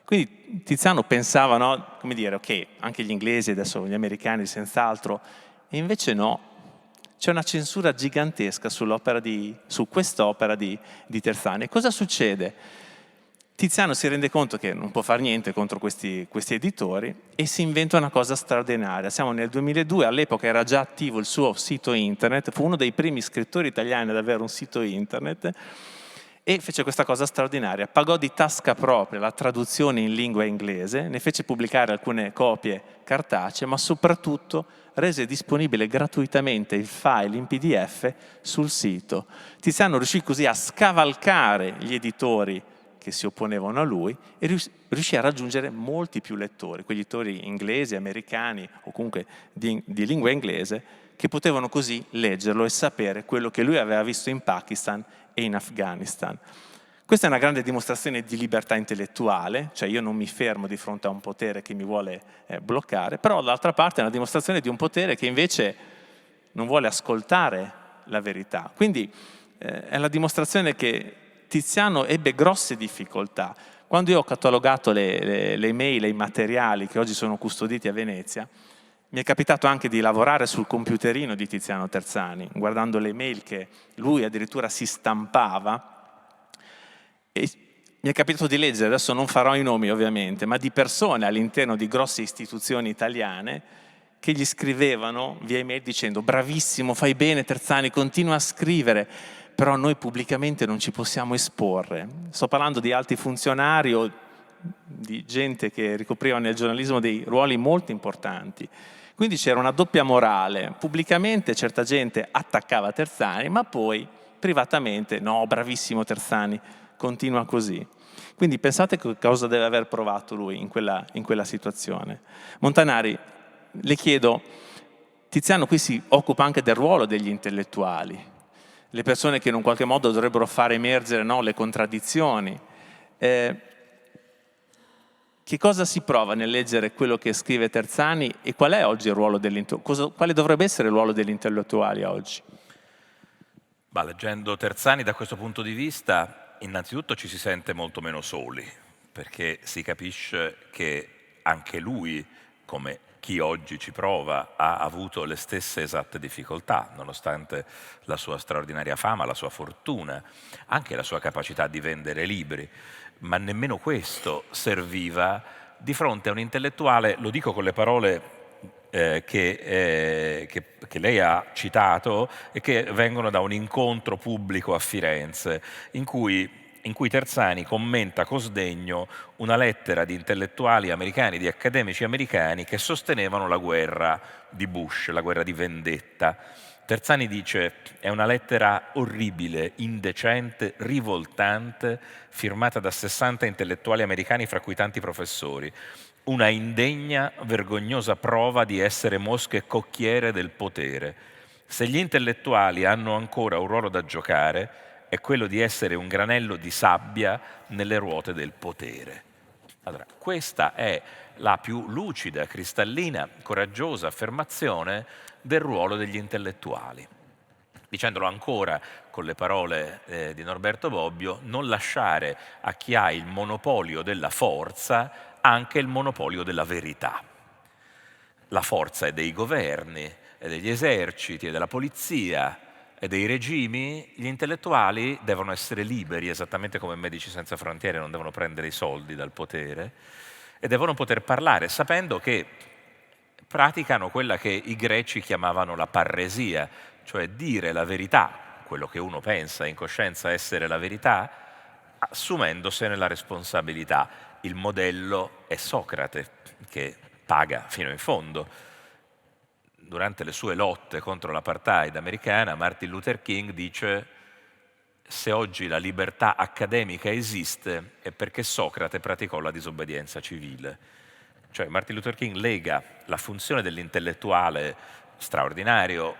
Speaker 6: Quindi Tiziano pensava, no, come dire, ok, anche gli inglesi, adesso gli americani senz'altro, e invece no, c'è una censura gigantesca su quest'opera di Terzani. E cosa succede? Tiziano si rende conto che non può fare niente contro questi editori e si inventa una cosa straordinaria. Siamo nel 2002, all'epoca era già attivo il suo sito internet, fu uno dei primi scrittori italiani ad avere un sito internet e fece questa cosa straordinaria. Pagò di tasca propria la traduzione in lingua inglese, ne fece pubblicare alcune copie cartacee, ma soprattutto rese disponibile gratuitamente il file in PDF sul sito. Tiziano riuscì così a scavalcare gli editori che si opponevano a lui e riuscì a raggiungere molti più lettori, quegli editori inglesi, americani o comunque di lingua inglese, che potevano così leggerlo e sapere quello che lui aveva visto in Pakistan e in Afghanistan. Questa è una grande dimostrazione di libertà intellettuale, cioè io non mi fermo di fronte a un potere che mi vuole bloccare, però dall'altra parte è una dimostrazione di un potere che invece non vuole ascoltare la verità. Quindi è la dimostrazione che Tiziano ebbe grosse difficoltà. Quando io ho catalogato le email e i materiali che oggi sono custoditi a Venezia, mi è capitato anche di lavorare sul computerino di Tiziano Terzani, guardando le email che lui addirittura si stampava, e mi è capitato di leggere, adesso non farò i nomi ovviamente, ma di persone all'interno di grosse istituzioni italiane che gli scrivevano via email dicendo: bravissimo, fai bene Terzani, continua a scrivere, però noi pubblicamente non ci possiamo esporre. Sto parlando di alti funzionari o di gente che ricopriva nel giornalismo dei ruoli molto importanti. Quindi c'era una doppia morale. Pubblicamente certa gente attaccava Terzani, ma poi privatamente no, bravissimo Terzani, continua così. Quindi pensate cosa deve aver provato lui in quella situazione. Montanari, le chiedo, Tiziano qui si occupa anche del ruolo degli intellettuali, le persone che in un qualche modo dovrebbero far emergere, no, le contraddizioni. Che cosa si prova nel leggere quello che scrive Terzani e qual è oggi il ruolo quale dovrebbe essere il ruolo degli intellettuali oggi?
Speaker 5: Leggendo Terzani da questo punto di vista, innanzitutto ci si sente molto meno soli, perché si capisce che anche lui, come chi oggi ci prova, ha avuto le stesse esatte difficoltà, nonostante la sua straordinaria fama, la sua fortuna, anche la sua capacità di vendere libri. Ma nemmeno questo serviva di fronte a un intellettuale, lo dico con le parole che lei ha citato e che vengono da un incontro pubblico a Firenze, in cui Terzani commenta con sdegno una lettera di intellettuali americani, di accademici americani che sostenevano la guerra di Bush, la guerra di vendetta. Terzani dice: è una lettera orribile, indecente, rivoltante, firmata da 60 intellettuali americani, fra cui tanti professori. Una indegna, vergognosa prova di essere mosche cocchiere del potere. Se gli intellettuali hanno ancora un ruolo da giocare, è quello di essere un granello di sabbia nelle ruote del potere. Allora, questa è la più lucida, cristallina, coraggiosa affermazione del ruolo degli intellettuali. Dicendolo ancora con le parole di Norberto Bobbio: non lasciare a chi ha il monopolio della forza anche il monopolio della verità. La forza è dei governi, è degli eserciti, è della polizia, è dei regimi. Gli intellettuali devono essere liberi, esattamente come Medici Senza Frontiere non devono prendere i soldi dal potere, e devono poter parlare sapendo che praticano quella che i greci chiamavano la parresia, cioè dire la verità, quello che uno pensa in coscienza essere la verità, assumendosene la responsabilità. Il modello è Socrate, che paga fino in fondo. Durante le sue lotte contro l'apartheid americana, Martin Luther King dice: se oggi la libertà accademica esiste è perché Socrate praticò la disobbedienza civile. Cioè Martin Luther King lega la funzione dell'intellettuale straordinario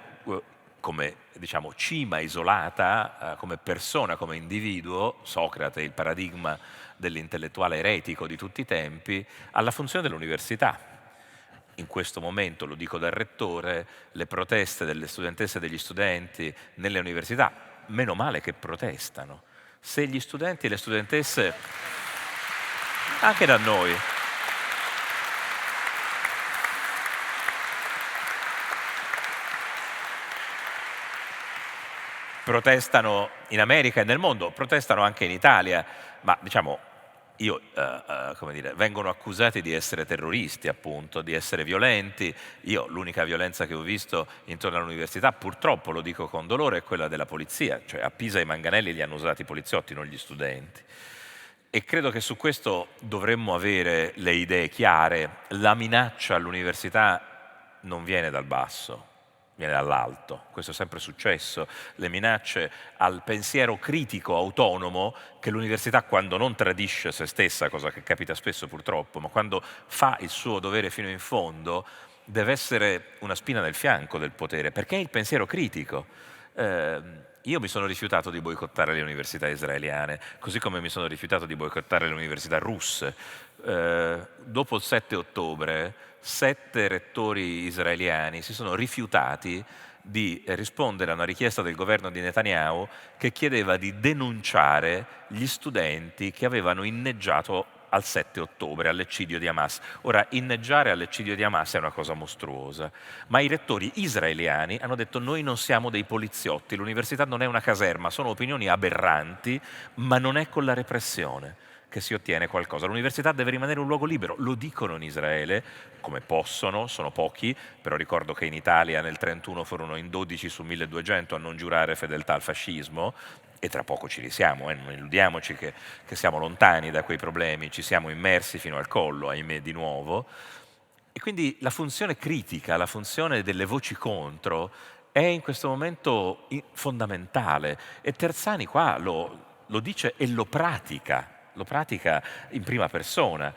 Speaker 5: come, diciamo, cima isolata, come persona, come individuo, Socrate, il paradigma dell'intellettuale eretico di tutti i tempi, alla funzione dell'università. In questo momento, lo dico da rettore, le proteste delle studentesse e degli studenti nelle università, meno male che protestano. Se gli studenti e le studentesse, anche da noi, protestano in America e nel mondo, protestano anche in Italia, ma diciamo come dire, vengono accusati di essere terroristi, appunto, di essere violenti. Io l'unica violenza che ho visto intorno all'università, purtroppo lo dico con dolore, è quella della polizia, cioè a Pisa i manganelli li hanno usati i poliziotti, non gli studenti. E credo che su questo dovremmo avere le idee chiare. La minaccia all'università non viene dal basso, viene dall'alto. Questo è sempre successo. Le minacce al pensiero critico, autonomo, che l'università, quando non tradisce se stessa, cosa che capita spesso purtroppo, ma quando fa il suo dovere fino in fondo, deve essere una spina nel fianco del potere, perché è il pensiero critico. Io mi sono rifiutato di boicottare le università israeliane, così come mi sono rifiutato di boicottare le università russe. Dopo il 7 ottobre, 7 rettori israeliani si sono rifiutati di rispondere a una richiesta del governo di Netanyahu che chiedeva di denunciare gli studenti che avevano inneggiato al 7 ottobre, all'eccidio di Hamas. Ora, inneggiare all'eccidio di Hamas è una cosa mostruosa, ma i rettori israeliani hanno detto: noi non siamo dei poliziotti, l'università non è una caserma, sono opinioni aberranti, ma non è con la repressione che si ottiene qualcosa. L'università deve rimanere un luogo libero, lo dicono in Israele, come possono, sono pochi, però ricordo che in Italia nel 1931 furono in 12 su 1200 a non giurare fedeltà al fascismo, e tra poco ci risiamo, non illudiamoci che siamo lontani da quei problemi, ci siamo immersi fino al collo, ahimè, di nuovo. E quindi la funzione critica, la funzione delle voci contro è in questo momento fondamentale, e Terzani qua lo dice e lo pratica in prima persona.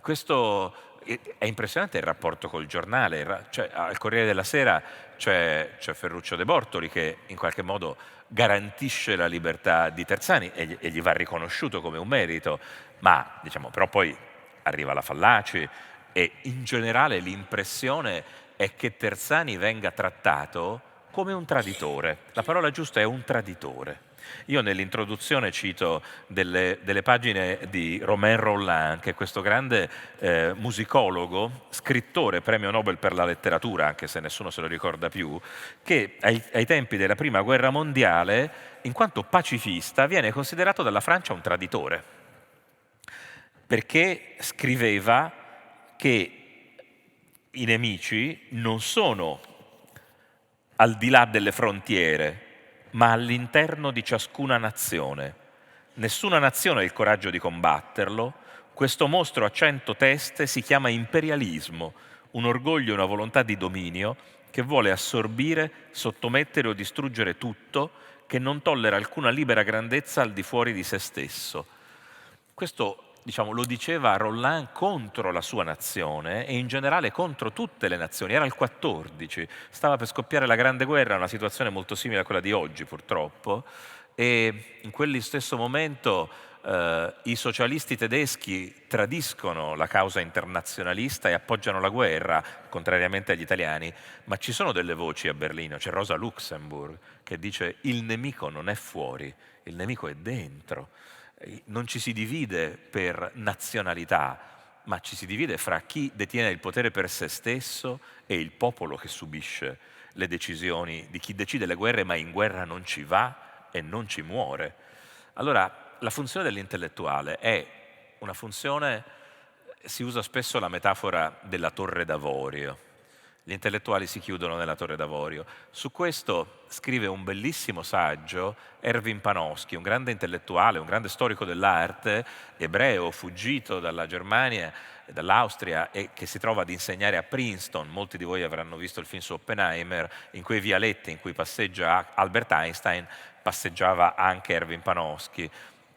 Speaker 5: Questo è impressionante, il rapporto col giornale, cioè, al Corriere della Sera c'è Ferruccio De Bortoli che in qualche modo garantisce la libertà di Terzani e gli va riconosciuto come un merito, ma diciamo, però poi arriva la Fallaci e in generale l'impressione è che Terzani venga trattato come un traditore. La parola giusta è un traditore. Io nell'introduzione cito delle pagine di Romain Rolland, che è questo grande musicologo, scrittore, premio Nobel per la letteratura, anche se nessuno se lo ricorda più, che ai tempi della Prima Guerra Mondiale, in quanto pacifista, viene considerato dalla Francia un traditore, perché scriveva che i nemici non sono al di là delle frontiere, ma all'interno di ciascuna nazione. Nessuna nazione ha il coraggio di combatterlo. Questo mostro a 100 teste si chiama imperialismo, un orgoglio e una volontà di dominio che vuole assorbire, sottomettere o distruggere tutto, che non tollera alcuna libera grandezza al di fuori di se stesso. Questo, diciamo, lo diceva Rolland contro la sua nazione e in generale contro tutte le nazioni. Era il 14, stava per scoppiare la Grande Guerra, una situazione molto simile a quella di oggi purtroppo, e in quel stesso momento i socialisti tedeschi tradiscono la causa internazionalista e appoggiano la guerra, contrariamente agli italiani, ma ci sono delle voci a Berlino, c'è Rosa Luxemburg che dice: il nemico non è fuori, il nemico è dentro. Non ci si divide per nazionalità, ma ci si divide fra chi detiene il potere per se stesso e il popolo che subisce le decisioni di chi decide le guerre, ma in guerra non ci va e non ci muore. Allora, la funzione dell'intellettuale è una funzione, si usa spesso la metafora della torre d'avorio. Gli intellettuali si chiudono nella torre d'avorio. Su questo scrive un bellissimo saggio Erwin Panofsky, un grande intellettuale, un grande storico dell'arte, ebreo, fuggito dalla Germania e dall'Austria e che si trova ad insegnare a Princeton. Molti di voi avranno visto il film su Oppenheimer, in quei vialetti in cui passeggia Albert Einstein, passeggiava anche Erwin Panofsky.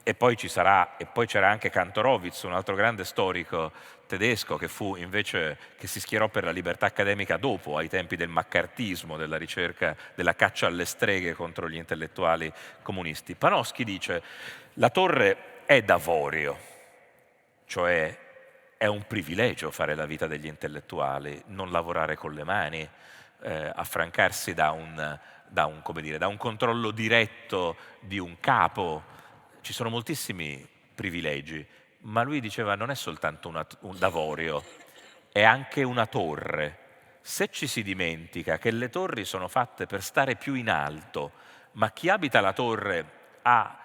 Speaker 5: E poi c'era anche Kantorowicz, un altro grande storico tedesco che si schierò per la libertà accademica dopo, ai tempi del maccartismo, della ricerca, della caccia alle streghe contro gli intellettuali comunisti. Panofsky dice: la torre è d'avorio, cioè è un privilegio fare la vita degli intellettuali, non lavorare con le mani, affrancarsi da un controllo diretto di un capo. Ci sono moltissimi privilegi, ma lui diceva non è soltanto un d'avorio, è anche una torre. Se ci si dimentica che le torri sono fatte per stare più in alto, ma chi abita la torre ha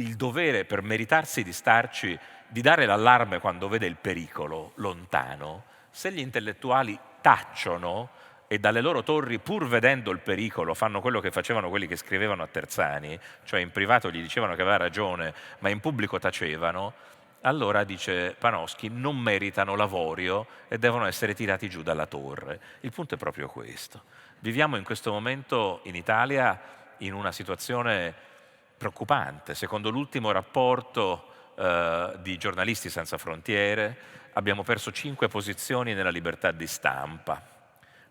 Speaker 5: il dovere, per meritarsi di starci, di dare l'allarme quando vede il pericolo lontano, se gli intellettuali tacciono e dalle loro torri, pur vedendo il pericolo, fanno quello che facevano quelli che scrivevano a Terzani, cioè in privato gli dicevano che aveva ragione, ma in pubblico tacevano, allora, dice Panofsky, non meritano l'avorio e devono essere tirati giù dalla torre. Il punto è proprio questo. Viviamo in questo momento in Italia in una situazione preoccupante. Secondo l'ultimo rapporto di Giornalisti Senza Frontiere abbiamo perso 5 posizioni nella libertà di stampa.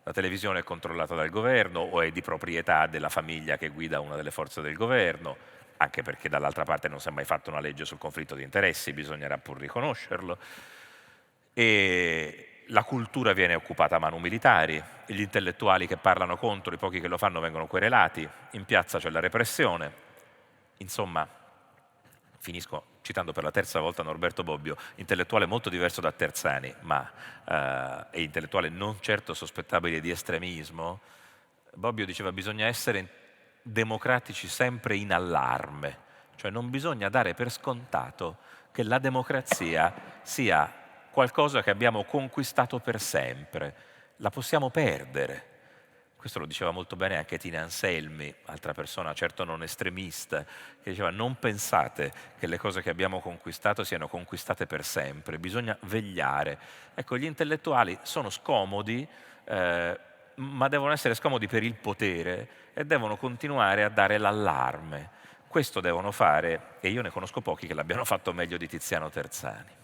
Speaker 5: La televisione è controllata dal governo o è di proprietà della famiglia che guida una delle forze del governo, anche perché dall'altra parte non si è mai fatta una legge sul conflitto di interessi, bisognerà pur riconoscerlo. E la cultura viene occupata a manu militari, gli intellettuali che parlano contro, i pochi che lo fanno vengono querelati, in piazza c'è la repressione. Insomma, finisco citando per la terza volta Norberto Bobbio, intellettuale molto diverso da Terzani, ma è intellettuale non certo sospettabile di estremismo. Bobbio diceva: bisogna essere democratici sempre in allarme, cioè non bisogna dare per scontato che la democrazia sia qualcosa che abbiamo conquistato per sempre, la possiamo perdere. Questo lo diceva molto bene anche Tina Anselmi, altra persona certo non estremista, che diceva: non pensate che le cose che abbiamo conquistato siano conquistate per sempre, bisogna vegliare. Ecco, gli intellettuali sono scomodi, ma devono essere scomodi per il potere e devono continuare a dare l'allarme. Questo devono fare, e io ne conosco pochi che l'abbiano fatto meglio di Tiziano Terzani.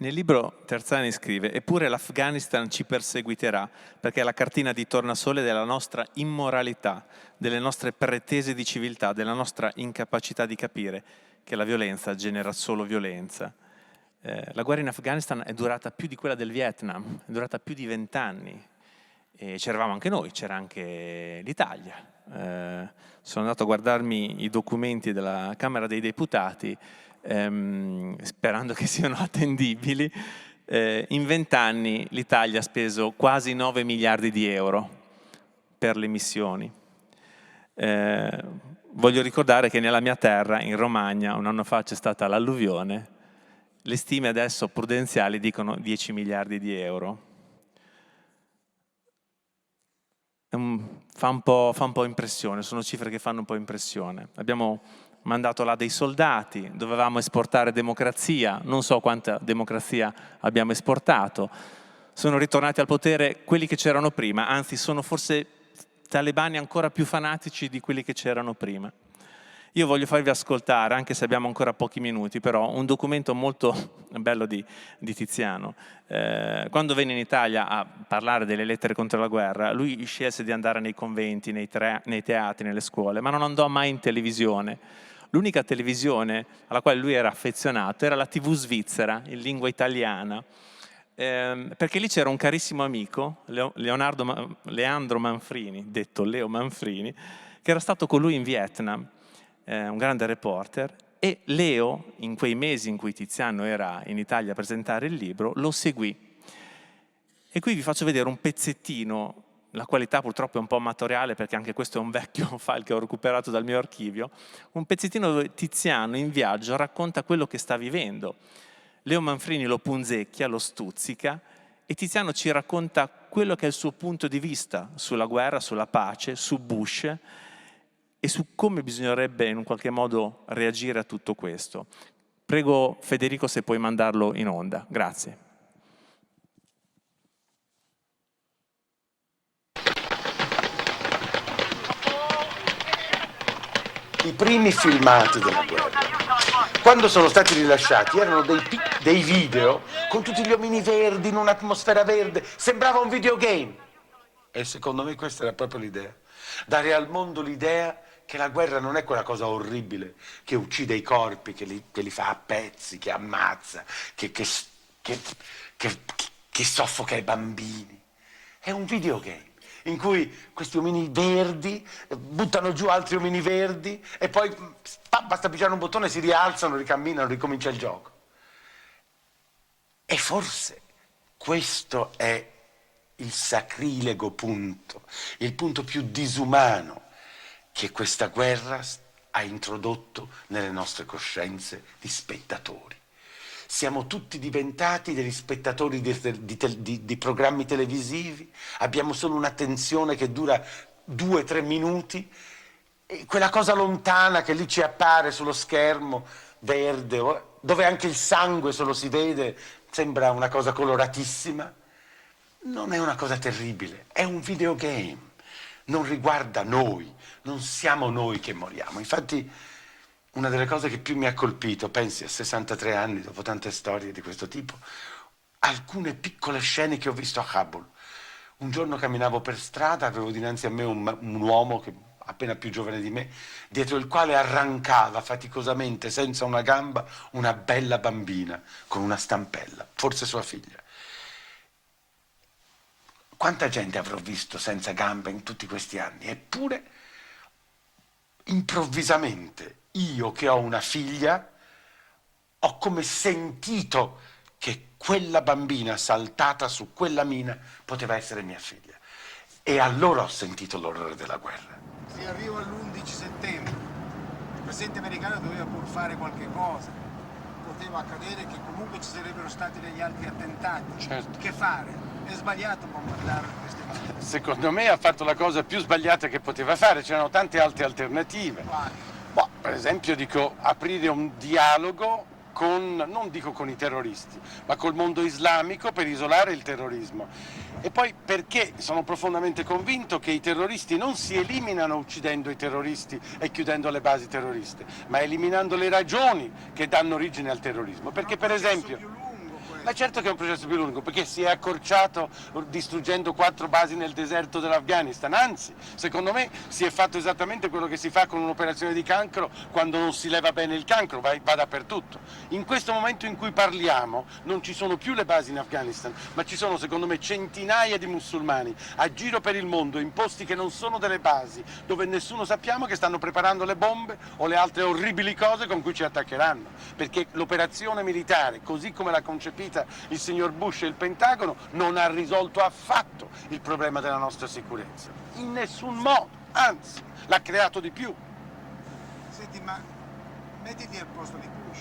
Speaker 6: Nel libro Terzani scrive: eppure l'Afghanistan ci perseguiterà perché è la cartina di tornasole della nostra immoralità, delle nostre pretese di civiltà, della nostra incapacità di capire che la violenza genera solo violenza. La guerra in Afghanistan è durata più di quella del Vietnam, è durata più di 20 anni. E c'eravamo anche noi, c'era anche l'Italia. Sono andato a guardarmi i documenti della Camera dei Deputati, sperando che siano attendibili. In 20 anni l'Italia ha speso quasi 9 miliardi di euro per le missioni. Voglio ricordare che nella mia terra, in Romagna, un anno fa c'è stata l'alluvione. Le stime adesso prudenziali dicono 10 miliardi di euro. Fa un po' impressione, sono cifre che fanno un po' impressione. Abbiamo mandato là dei soldati, dovevamo esportare democrazia, non so quanta democrazia abbiamo esportato. Sono ritornati al potere quelli che c'erano prima, anzi sono forse talebani ancora più fanatici di quelli che c'erano prima. Io voglio farvi ascoltare, anche se abbiamo ancora pochi minuti, però un documento molto bello di Tiziano. Quando venne in Italia a parlare delle lettere contro la guerra, lui scelse di andare nei conventi, nei teatri, nelle scuole, ma non andò mai in televisione. L'unica televisione alla quale lui era affezionato era la TV svizzera, in lingua italiana, perché lì c'era un carissimo amico, Leandro Manfrini, detto Leo Manfrini, che era stato con lui in Vietnam, un grande reporter, e Leo, in quei mesi in cui Tiziano era in Italia a presentare il libro, lo seguì. E qui vi faccio vedere un pezzettino, la qualità purtroppo è un po' amatoriale perché anche questo è un vecchio file che ho recuperato dal mio archivio, un pezzettino dove Tiziano in viaggio racconta quello che sta vivendo. Leo Manfrini lo punzecchia, lo stuzzica, e Tiziano ci racconta quello che è il suo punto di vista sulla guerra, sulla pace, su Bush, e su come bisognerebbe in un qualche modo reagire a tutto questo. Prego Federico se puoi mandarlo in onda. Grazie.
Speaker 8: I primi filmati della guerra, quando sono stati rilasciati, erano dei video con tutti gli omini verdi in un'atmosfera verde, sembrava un videogame. E secondo me questa era proprio l'idea, dare al mondo l'idea che la guerra non è quella cosa orribile che uccide i corpi, che li fa a pezzi, che ammazza, che soffoca i bambini. È un videogame in cui questi omini verdi buttano giù altri omini verdi e poi basta pigiare un bottone, si rialzano, ricamminano, ricomincia il gioco. E forse questo è il sacrilego punto, il punto più disumano che questa guerra ha introdotto nelle nostre coscienze di spettatori. Siamo tutti diventati degli spettatori di programmi televisivi, abbiamo solo un'attenzione che dura 2-3 minuti, e quella cosa lontana che lì ci appare sullo schermo verde, dove anche il sangue se lo si vede, sembra una cosa coloratissima. Non è una cosa terribile, è un videogame, non riguarda noi, non siamo noi che moriamo. Infatti una delle cose che più mi ha colpito, pensi a 63 anni, dopo tante storie di questo tipo, alcune piccole scene che ho visto a Kabul. Un giorno camminavo per strada, avevo dinanzi a me un uomo che appena più giovane di me, dietro il quale arrancava faticosamente, senza una gamba, una bella bambina con una stampella, forse sua figlia. Quanta gente avrò visto senza gambe in tutti questi anni? Eppure, improvvisamente, io che ho una figlia, ho come sentito che quella bambina saltata su quella mina poteva essere mia figlia. E allora ho sentito l'orrore della guerra.
Speaker 9: Si arriva all'11 settembre, il presidente americano doveva pur fare qualche cosa, poteva accadere che comunque ci sarebbero stati degli altri attentati.
Speaker 8: Certo.
Speaker 9: Che fare? È sbagliato bombardare queste cose.
Speaker 8: Secondo me ha fatto la cosa più sbagliata che poteva fare, c'erano tante altre alternative.
Speaker 9: Quali?
Speaker 8: Per esempio dico aprire un dialogo con, non dico con i terroristi, ma col mondo islamico per isolare il terrorismo. E poi perché sono profondamente convinto che i terroristi non si eliminano uccidendo i terroristi e chiudendo le basi terroriste, ma eliminando le ragioni che danno origine al terrorismo. Perché per esempio... Ma certo che è un processo più lungo, perché si è accorciato distruggendo 4 basi nel deserto dell'Afghanistan, anzi, secondo me si è fatto esattamente quello che si fa con un'operazione di cancro quando non si leva bene il cancro, va dappertutto. In questo momento in cui parliamo non ci sono più le basi in Afghanistan, ma ci sono secondo me centinaia di musulmani a giro per il mondo, in posti che non sono delle basi, dove nessuno sappiamo che stanno preparando le bombe o le altre orribili cose con cui ci attaccheranno, perché l'operazione militare, così come l'ha concepita il signor Bush e il Pentagono, non ha risolto affatto il problema della nostra sicurezza, in nessun modo, anzi l'ha creato di più.
Speaker 9: Senti, ma mettiti al posto di Bush.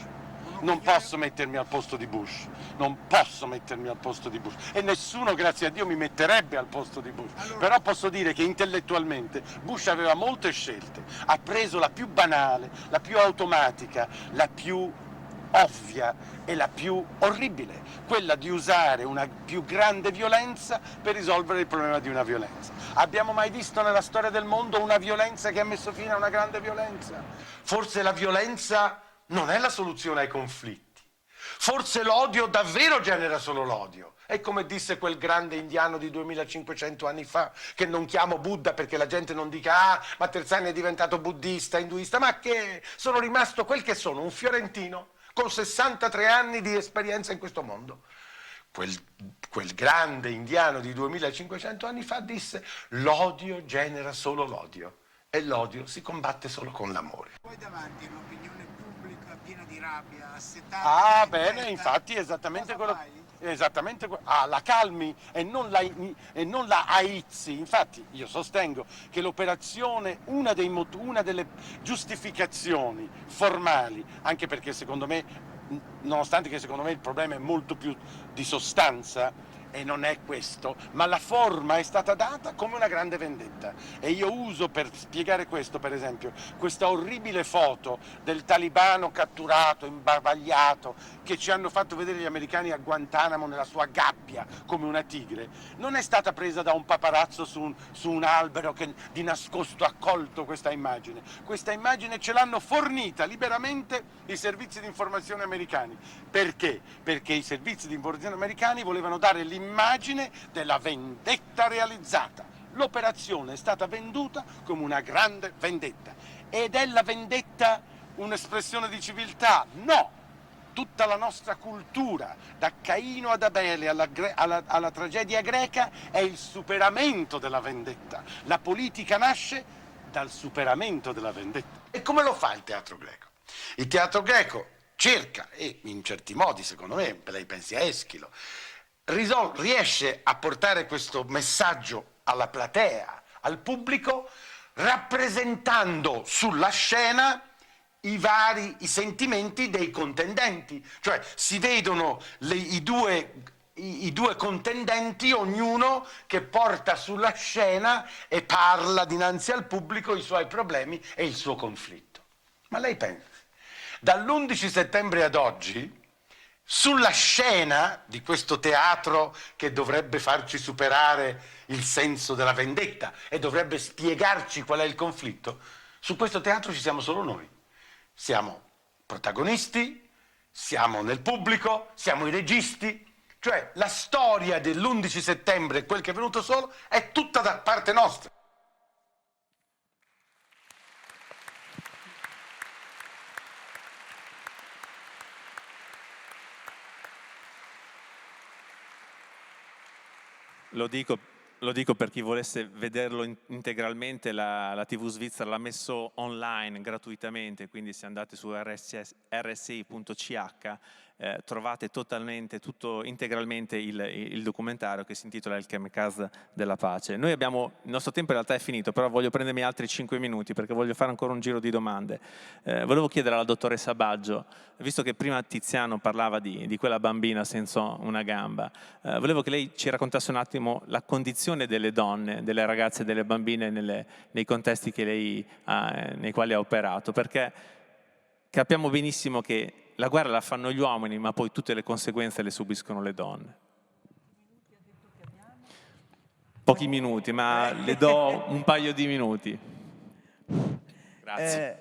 Speaker 8: Non posso mettermi al posto di Bush, non posso mettermi al posto di Bush e nessuno, grazie a Dio, mi metterebbe al posto di Bush.
Speaker 9: Allora...
Speaker 8: Però posso dire che intellettualmente Bush aveva molte scelte, ha preso la più banale, la più automatica, la più ovvia e la più orribile, quella di usare una più grande violenza per risolvere il problema di una violenza. Abbiamo mai visto nella storia del mondo una violenza che ha messo fine a una grande violenza? Forse la violenza non è la soluzione ai conflitti. Forse l'odio davvero genera solo l'odio. E come disse quel grande indiano di 2500 anni fa, che non chiamo Buddha perché la gente non dica «Ah, ma Terzani è diventato buddista, induista», ma che sono rimasto quel che sono, un fiorentino con 63 anni di esperienza in questo mondo. Quel grande indiano di 2500 anni fa disse «L'odio genera solo l'odio e l'odio si combatte solo con l'amore».
Speaker 9: Poi davanti a un'opinione pubblica piena di rabbia, assetata...
Speaker 8: Ah, bene, infatti è esattamente quello... Esattamente, la calmi e non la aizzi. Infatti io sostengo che l'operazione, una delle giustificazioni formali, anche perché secondo me, nonostante che secondo me il problema è molto più di sostanza, e non è questo, ma la forma è stata data come una grande vendetta. E io uso per spiegare questo, per esempio, questa orribile foto del talibano catturato, imbavagliato, che ci hanno fatto vedere gli americani a Guantanamo nella sua gabbia come una tigre. Non è stata presa da un paparazzo su un albero che di nascosto ha colto questa immagine. Questa immagine ce l'hanno fornita liberamente i servizi di informazione americani. Perché? Perché i servizi di informazione americani volevano dare l'immagine della vendetta realizzata. L'operazione è stata venduta come una grande vendetta. Ed è la vendetta un'espressione di civiltà? No! tutta la nostra cultura, da Caino ad Abele alla tragedia greca, è il superamento della vendetta. La politica nasce dal superamento della vendetta. E come lo fa il teatro greco? Il teatro greco cerca, e in certi modi, secondo me, lei pensi a Eschilo, riesce a portare questo messaggio alla platea, al pubblico, rappresentando sulla scena i sentimenti dei contendenti. Cioè si vedono i due contendenti, ognuno che porta sulla scena e parla dinanzi al pubblico i suoi problemi e il suo conflitto. Ma lei pensi, dall'11 settembre ad oggi, sulla scena di questo teatro che dovrebbe farci superare il senso della vendetta e dovrebbe spiegarci qual è il conflitto, su questo teatro ci siamo solo noi. Siamo protagonisti, siamo nel pubblico, siamo i registi, cioè la storia dell'11 settembre, quel che è venuto solo, è tutta da parte nostra.
Speaker 6: Lo dico per chi volesse vederlo integralmente, la TV svizzera l'ha messo online gratuitamente, quindi se andate su rsi.ch trovate integralmente il documentario che si intitola Il Kamikaze della pace. Noi il nostro tempo in realtà è finito, però voglio prendermi altri 5 minuti perché voglio fare ancora un giro di domande. Volevo chiedere alla dottoressa Baggio, visto che prima Tiziano parlava di quella bambina senza una gamba, volevo che lei ci raccontasse un attimo la condizione delle donne, delle ragazze e delle bambine nei contesti che lei nei quali ha operato, perché capiamo benissimo che la guerra la fanno gli uomini, ma poi tutte le conseguenze le subiscono le donne. Pochi minuti, ma le do un paio di minuti. Grazie.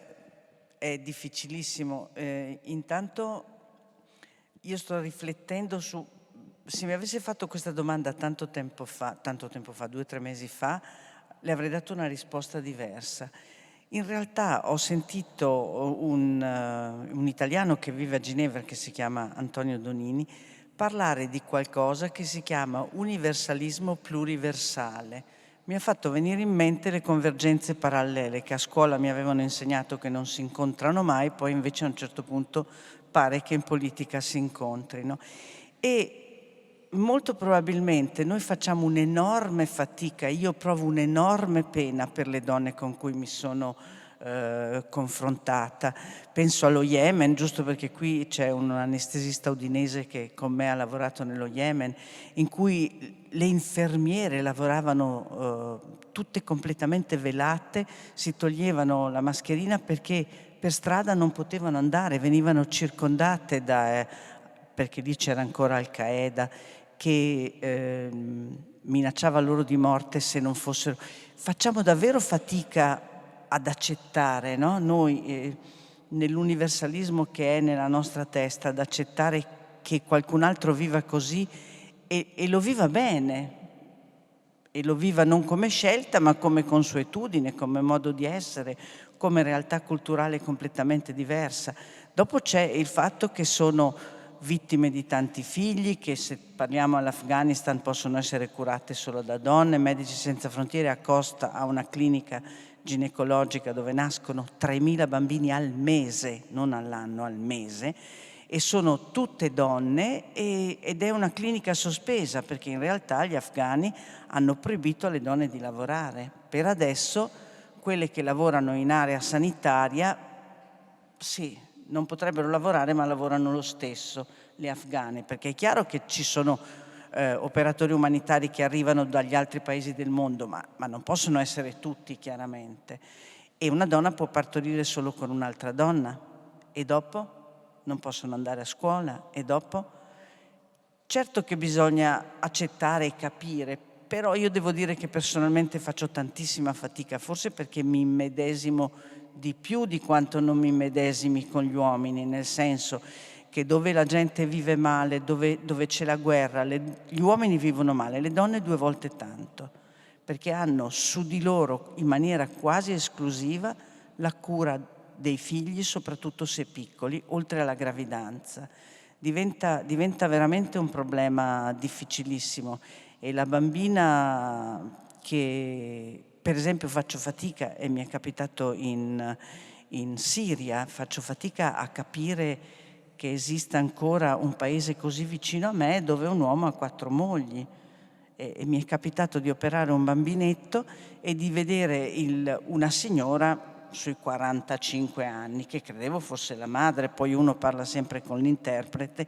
Speaker 7: È difficilissimo. Intanto io sto riflettendo su... Se mi avesse fatto questa domanda tanto tempo fa, 2 o 3 mesi fa, le avrei dato una risposta diversa. In realtà ho sentito un italiano che vive a Ginevra, che si chiama Antonio Donini, parlare di qualcosa che si chiama universalismo pluriversale. Mi ha fatto venire in mente le convergenze parallele che a scuola mi avevano insegnato che non si incontrano mai, poi invece a un certo punto pare che in politica si incontrino. E molto probabilmente noi facciamo un'enorme fatica, io provo un'enorme pena per le donne con cui mi sono confrontata. Penso allo Yemen, giusto perché qui c'è un anestesista udinese che con me ha lavorato nello Yemen, in cui le infermiere lavoravano tutte completamente velate, si toglievano la mascherina perché per strada non potevano andare, venivano circondate perché lì c'era ancora Al-Qaeda, che minacciava loro di morte se non fossero... Facciamo davvero fatica ad accettare, no? Noi nell'universalismo che è nella nostra testa, ad accettare che qualcun altro viva così e lo viva bene, e lo viva non come scelta ma come consuetudine, come modo di essere, come realtà culturale completamente diversa. Dopo c'è il fatto che sono vittime di tanti figli, che se parliamo all'Afghanistan possono essere curate solo da donne. Medici Senza Frontiere accosta a una clinica ginecologica dove nascono 3.000 bambini al mese, non all'anno, al mese, e sono tutte donne ed è una clinica sospesa perché in realtà gli afghani hanno proibito alle donne di lavorare. Per adesso quelle che lavorano in area sanitaria, sì, non potrebbero lavorare ma lavorano lo stesso, le afghane, perché è chiaro che ci sono operatori umanitari che arrivano dagli altri paesi del mondo, ma non possono essere tutti chiaramente. E una donna può partorire solo con un'altra donna e dopo non possono andare a scuola e dopo? Certo che bisogna accettare e capire, però io devo dire che personalmente faccio tantissima fatica, forse perché mi immedesimo di più di quanto non mi immedesimi con gli uomini, nel senso che dove la gente vive male, dove c'è la guerra, gli uomini vivono male, le donne 2 volte tanto, perché hanno su di loro in maniera quasi esclusiva la cura dei figli, soprattutto se piccoli, oltre alla gravidanza. Diventa veramente un problema difficilissimo e la bambina che, per esempio, faccio fatica, e mi è capitato in Siria, faccio fatica a capire che esista ancora un paese così vicino a me dove un uomo ha 4 mogli. E mi è capitato di operare un bambinetto e di vedere una signora sui 45 anni, che credevo fosse la madre, poi uno parla sempre con l'interprete,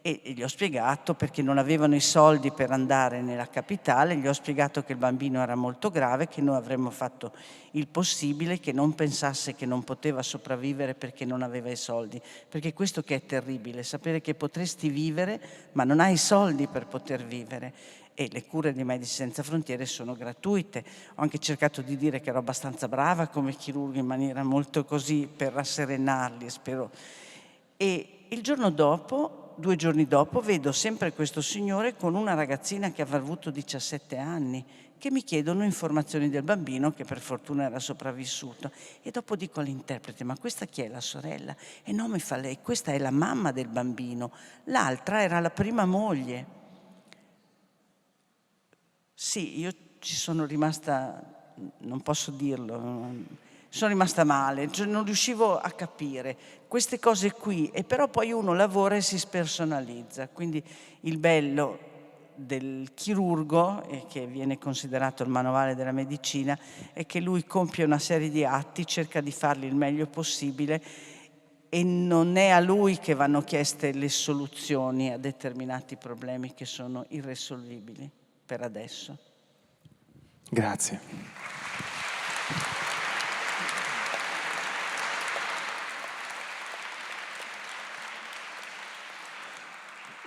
Speaker 7: e gli ho spiegato, perché non avevano i soldi per andare nella capitale, gli ho spiegato che il bambino era molto grave, che noi avremmo fatto il possibile, che non pensasse che non poteva sopravvivere perché non aveva i soldi, perché questo che è terribile, sapere che potresti vivere ma non hai i soldi per poter vivere. E le cure di Medici Senza Frontiere sono gratuite. Ho anche cercato di dire che ero abbastanza brava come chirurgo, in maniera molto così, per rasserenarli, spero. E il giorno dopo, 2 giorni dopo, vedo sempre questo signore con una ragazzina che avrà avuto 17 anni, che mi chiedono informazioni del bambino, che per fortuna era sopravvissuto. E dopo dico all'interprete: ma questa chi è, la sorella? E no, mi fa lei, questa è la mamma del bambino, l'altra era la prima moglie. Sì, io ci sono rimasta, non posso dirlo, sono rimasta male, cioè non riuscivo a capire queste cose qui, e però poi uno lavora e si spersonalizza, quindi il bello del chirurgo, e che viene considerato il manuale della medicina, è che lui compie una serie di atti, cerca di farli il meglio possibile e non è a lui che vanno chieste le soluzioni a determinati problemi che sono irrisolvibili per adesso.
Speaker 6: Grazie.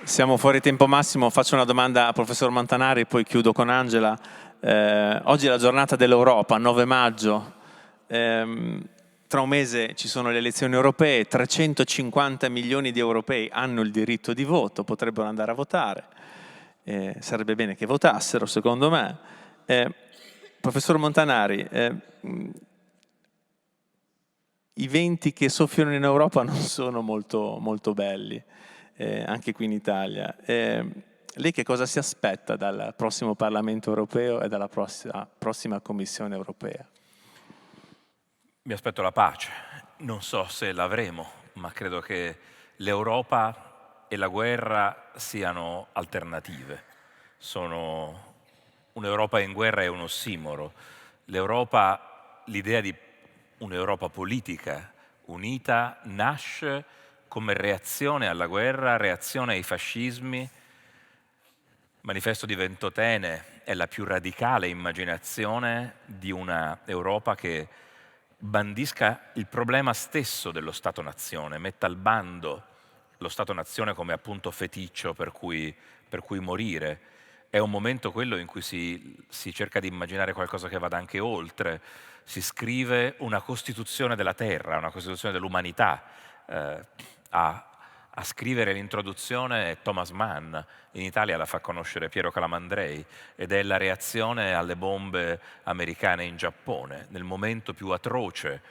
Speaker 6: Siamo fuori tempo massimo, faccio una domanda al professor Montanari, poi chiudo con Angela. Oggi è la giornata dell'Europa, 9 maggio. Tra un mese ci sono le elezioni europee, 350 milioni di europei hanno il diritto di voto, potrebbero andare a votare. Sarebbe bene che votassero, secondo me. Professor Montanari, i venti che soffiano in Europa non sono molto, molto belli, anche qui in Italia. Lei che cosa si aspetta dal prossimo Parlamento europeo e dalla prossima Commissione europea?
Speaker 5: Mi aspetto la pace. Non so se l'avremo, ma credo che l'Europa e la guerra siano alternative. Sono un'Europa in guerra è un ossimoro. L'Europa, l'idea di un'Europa politica unita nasce come reazione alla guerra, reazione ai fascismi. Manifesto di Ventotene è la più radicale immaginazione di una Europa che bandisca il problema stesso dello Stato-nazione, metta al bando lo Stato-nazione come appunto feticcio per cui morire. È un momento quello in cui si cerca di immaginare qualcosa che vada anche oltre. Si scrive una Costituzione della Terra, una Costituzione dell'umanità. A scrivere l'introduzione è Thomas Mann, in Italia la fa conoscere Piero Calamandrei, ed è la reazione alle bombe americane in Giappone, nel momento più atroce,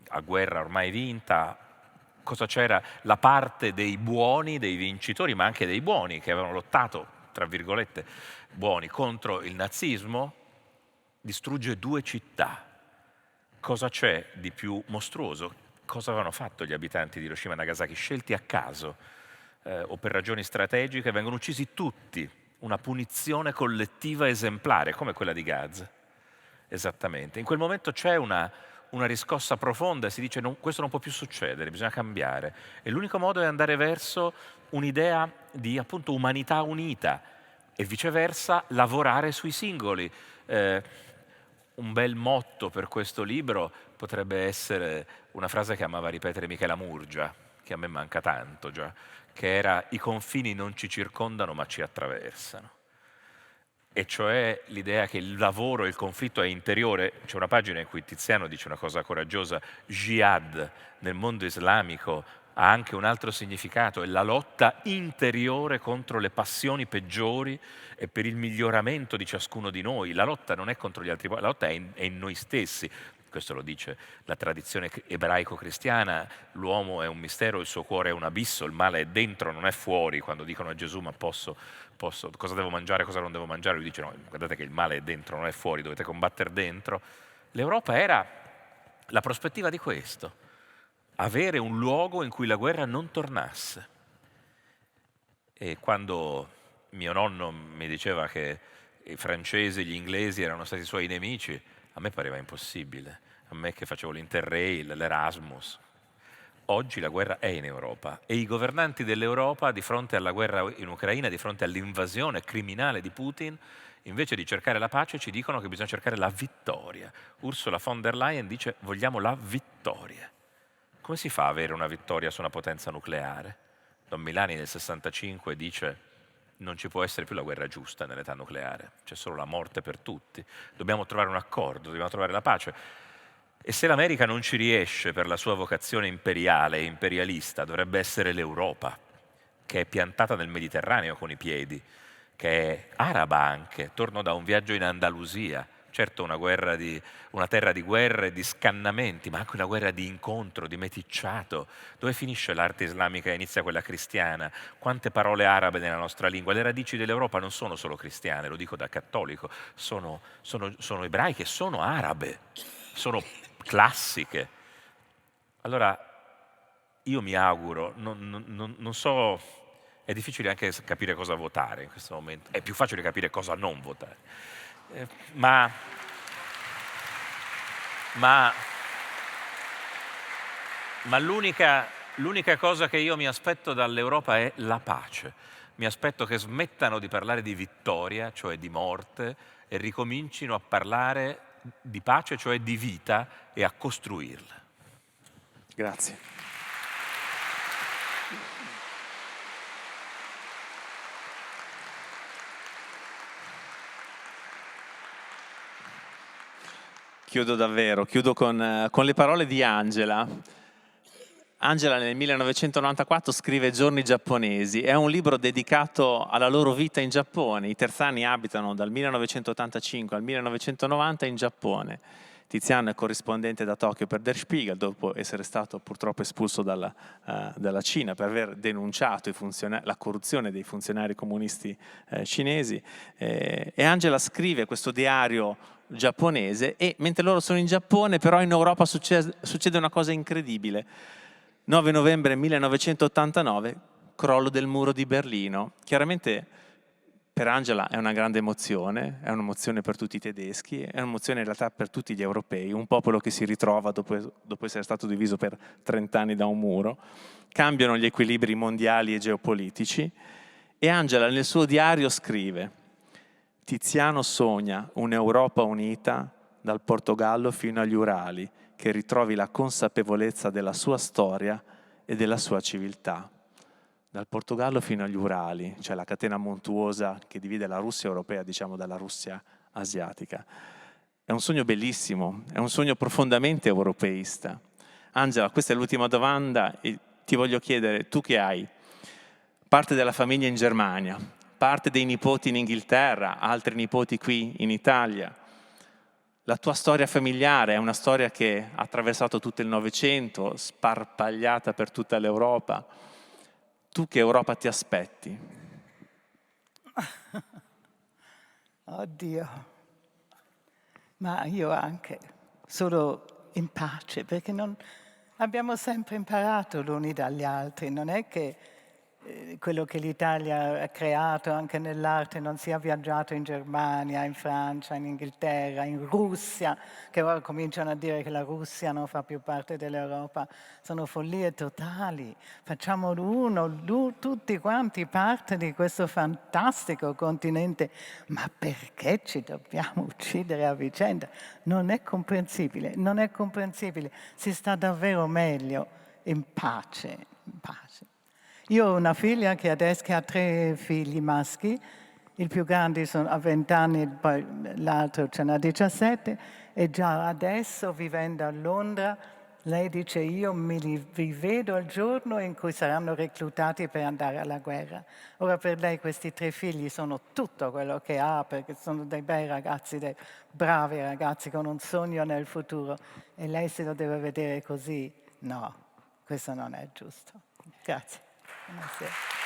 Speaker 5: a guerra ormai vinta. Cosa c'era? La parte dei buoni, dei vincitori, ma anche dei buoni che avevano lottato, tra virgolette, buoni, contro il nazismo, distrugge 2 città. Cosa c'è di più mostruoso? Cosa avevano fatto gli abitanti di Hiroshima e Nagasaki? Scelti a caso o per ragioni strategiche, vengono uccisi tutti. Una punizione collettiva esemplare, come quella di Gaza. Esattamente. In quel momento c'è una riscossa profonda e si dice questo non può più succedere, bisogna cambiare. E l'unico modo è andare verso un'idea di appunto umanità unita e viceversa lavorare sui singoli. Un bel motto per questo libro potrebbe essere una frase che amava ripetere Michela Murgia, che a me manca tanto già, che era: i confini non ci circondano ma ci attraversano. E cioè l'idea che il lavoro e il conflitto è interiore. C'è una pagina in cui Tiziano dice una cosa coraggiosa: jihad nel mondo islamico ha anche un altro significato, è la lotta interiore contro le passioni peggiori e per il miglioramento di ciascuno di noi. La lotta non è contro gli altri, la lotta è in noi stessi. questo lo dice la tradizione ebraico-cristiana, l'uomo è un mistero, il suo cuore è un abisso, il male è dentro, non è fuori. Quando dicono a Gesù ma posso, cosa devo mangiare, cosa non devo mangiare, lui dice no, guardate che il male è dentro, non è fuori, dovete combattere dentro. L'Europa era la prospettiva di questo, avere un luogo in cui la guerra non tornasse. E quando mio nonno mi diceva che i francesi, gli inglesi erano stati i suoi nemici, a me pareva impossibile, a me che facevo l'Interrail, l'Erasmus. Oggi la guerra è in Europa e i governanti dell'Europa, di fronte alla guerra in Ucraina, di fronte all'invasione criminale di Putin, invece di cercare la pace ci dicono che bisogna cercare la vittoria. Ursula von der Leyen dice vogliamo la vittoria. Come si fa a avere una vittoria su una potenza nucleare? Don Milani nel 65 dice non ci può essere più la guerra giusta nell'età nucleare, c'è solo la morte per tutti, dobbiamo trovare un accordo, dobbiamo trovare la pace. E se l'America non ci riesce per la sua vocazione imperiale e imperialista, dovrebbe essere l'Europa, che è piantata nel Mediterraneo con i piedi, che è araba anche. Torno da un viaggio in Andalusia, certo una terra di guerre, di scannamenti, ma anche una guerra di incontro, di meticciato. Dove finisce l'arte islamica e inizia quella cristiana? Quante parole arabe nella nostra lingua? Le radici dell'Europa non sono solo cristiane, lo dico da cattolico, sono ebraiche, sono arabe, sono classiche. Allora io mi auguro, non so, è difficile anche capire cosa votare in questo momento, è più facile capire cosa non votare. Ma l'unica cosa che io mi aspetto dall'Europa è la pace. Mi aspetto che smettano di parlare di vittoria, cioè di morte, e ricomincino a parlare di pace, cioè di vita, e a costruirla.
Speaker 6: Grazie. Chiudo davvero, chiudo con le parole di Angela. Angela nel 1994 scrive Giorni giapponesi, è un libro dedicato alla loro vita in Giappone. I terzani abitano dal 1985 al 1990 in Giappone. Tiziano è corrispondente da Tokyo per Der Spiegel, dopo essere stato purtroppo espulso dalla Cina per aver denunciato la corruzione dei funzionari comunisti cinesi. E Angela scrive questo diario giapponese e mentre loro sono in Giappone, però in Europa succede una cosa incredibile. 9 novembre 1989, crollo del muro di Berlino. Chiaramente per Angela è una grande emozione, è un'emozione per tutti i tedeschi, è un'emozione in realtà per tutti gli europei, un popolo che si ritrova dopo essere stato diviso per 30 anni da un muro. Cambiano gli equilibri mondiali e geopolitici e Angela nel suo diario scrive: Tiziano sogna un'Europa unita dal Portogallo fino agli Urali, che ritrovi la consapevolezza della sua storia e della sua civiltà. Dal Portogallo fino agli Urali, cioè la catena montuosa che divide la Russia europea, diciamo, dalla Russia asiatica. È un sogno bellissimo, è un sogno profondamente europeista. Angela, questa è l'ultima domanda e ti voglio chiedere, tu che hai parte della famiglia in Germania, parte dei nipoti in Inghilterra, altri nipoti qui in Italia. La tua storia familiare è una storia che ha attraversato tutto il Novecento, sparpagliata per tutta l'Europa. Tu che Europa ti aspetti?
Speaker 3: Oddio, ma io anche, solo in pace, perché abbiamo sempre imparato gli uni dagli altri, non è che quello che l'Italia ha creato anche nell'arte non sia viaggiato in Germania, in Francia, in Inghilterra, in Russia, che ora cominciano a dire che la Russia non fa più parte dell'Europa. Sono follie totali. Facciamo tutti quanti parte di questo fantastico continente, ma perché ci dobbiamo uccidere a vicenda? Non è comprensibile, non è comprensibile. Si sta davvero meglio in pace, in pace. Io ho una figlia che adesso ha 3 figli maschi, il più grande ha 20 anni, poi l'altro ce n'ha 17, e già adesso, vivendo a Londra, Lei dice, io mi rivedo il giorno in cui saranno reclutati per andare alla guerra. Ora per lei questi 3 figli sono tutto quello che ha, perché sono dei bei ragazzi, dei bravi ragazzi con un sogno nel futuro. E lei se lo deve vedere così? No, questo non è giusto. Grazie. Buonasera.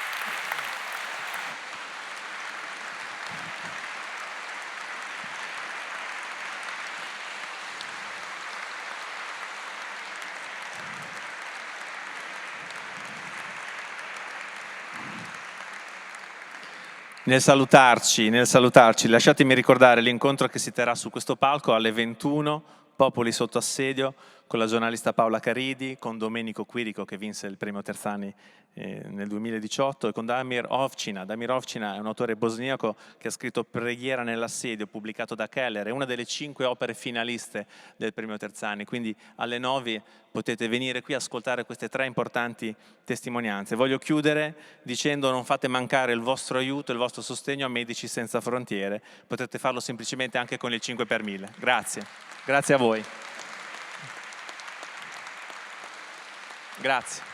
Speaker 6: Nel salutarci, lasciatemi ricordare l'incontro che si terrà su questo palco alle 21, Popoli sotto assedio, con la giornalista Paola Caridi, con Domenico Quirico che vinse il premio Terzani nel 2018 e con Damir Ovcina. Damir Ovcina è un autore bosniaco che ha scritto Preghiera nell'assedio, pubblicato da Keller, è una delle 5 opere finaliste del premio Terzani, quindi alle 9 potete venire qui a ascoltare queste 3 importanti testimonianze. Voglio chiudere dicendo: non fate mancare il vostro aiuto, il vostro sostegno a Medici Senza Frontiere, potete farlo semplicemente anche con il 5 per 1000. Grazie, grazie a voi. Grazie.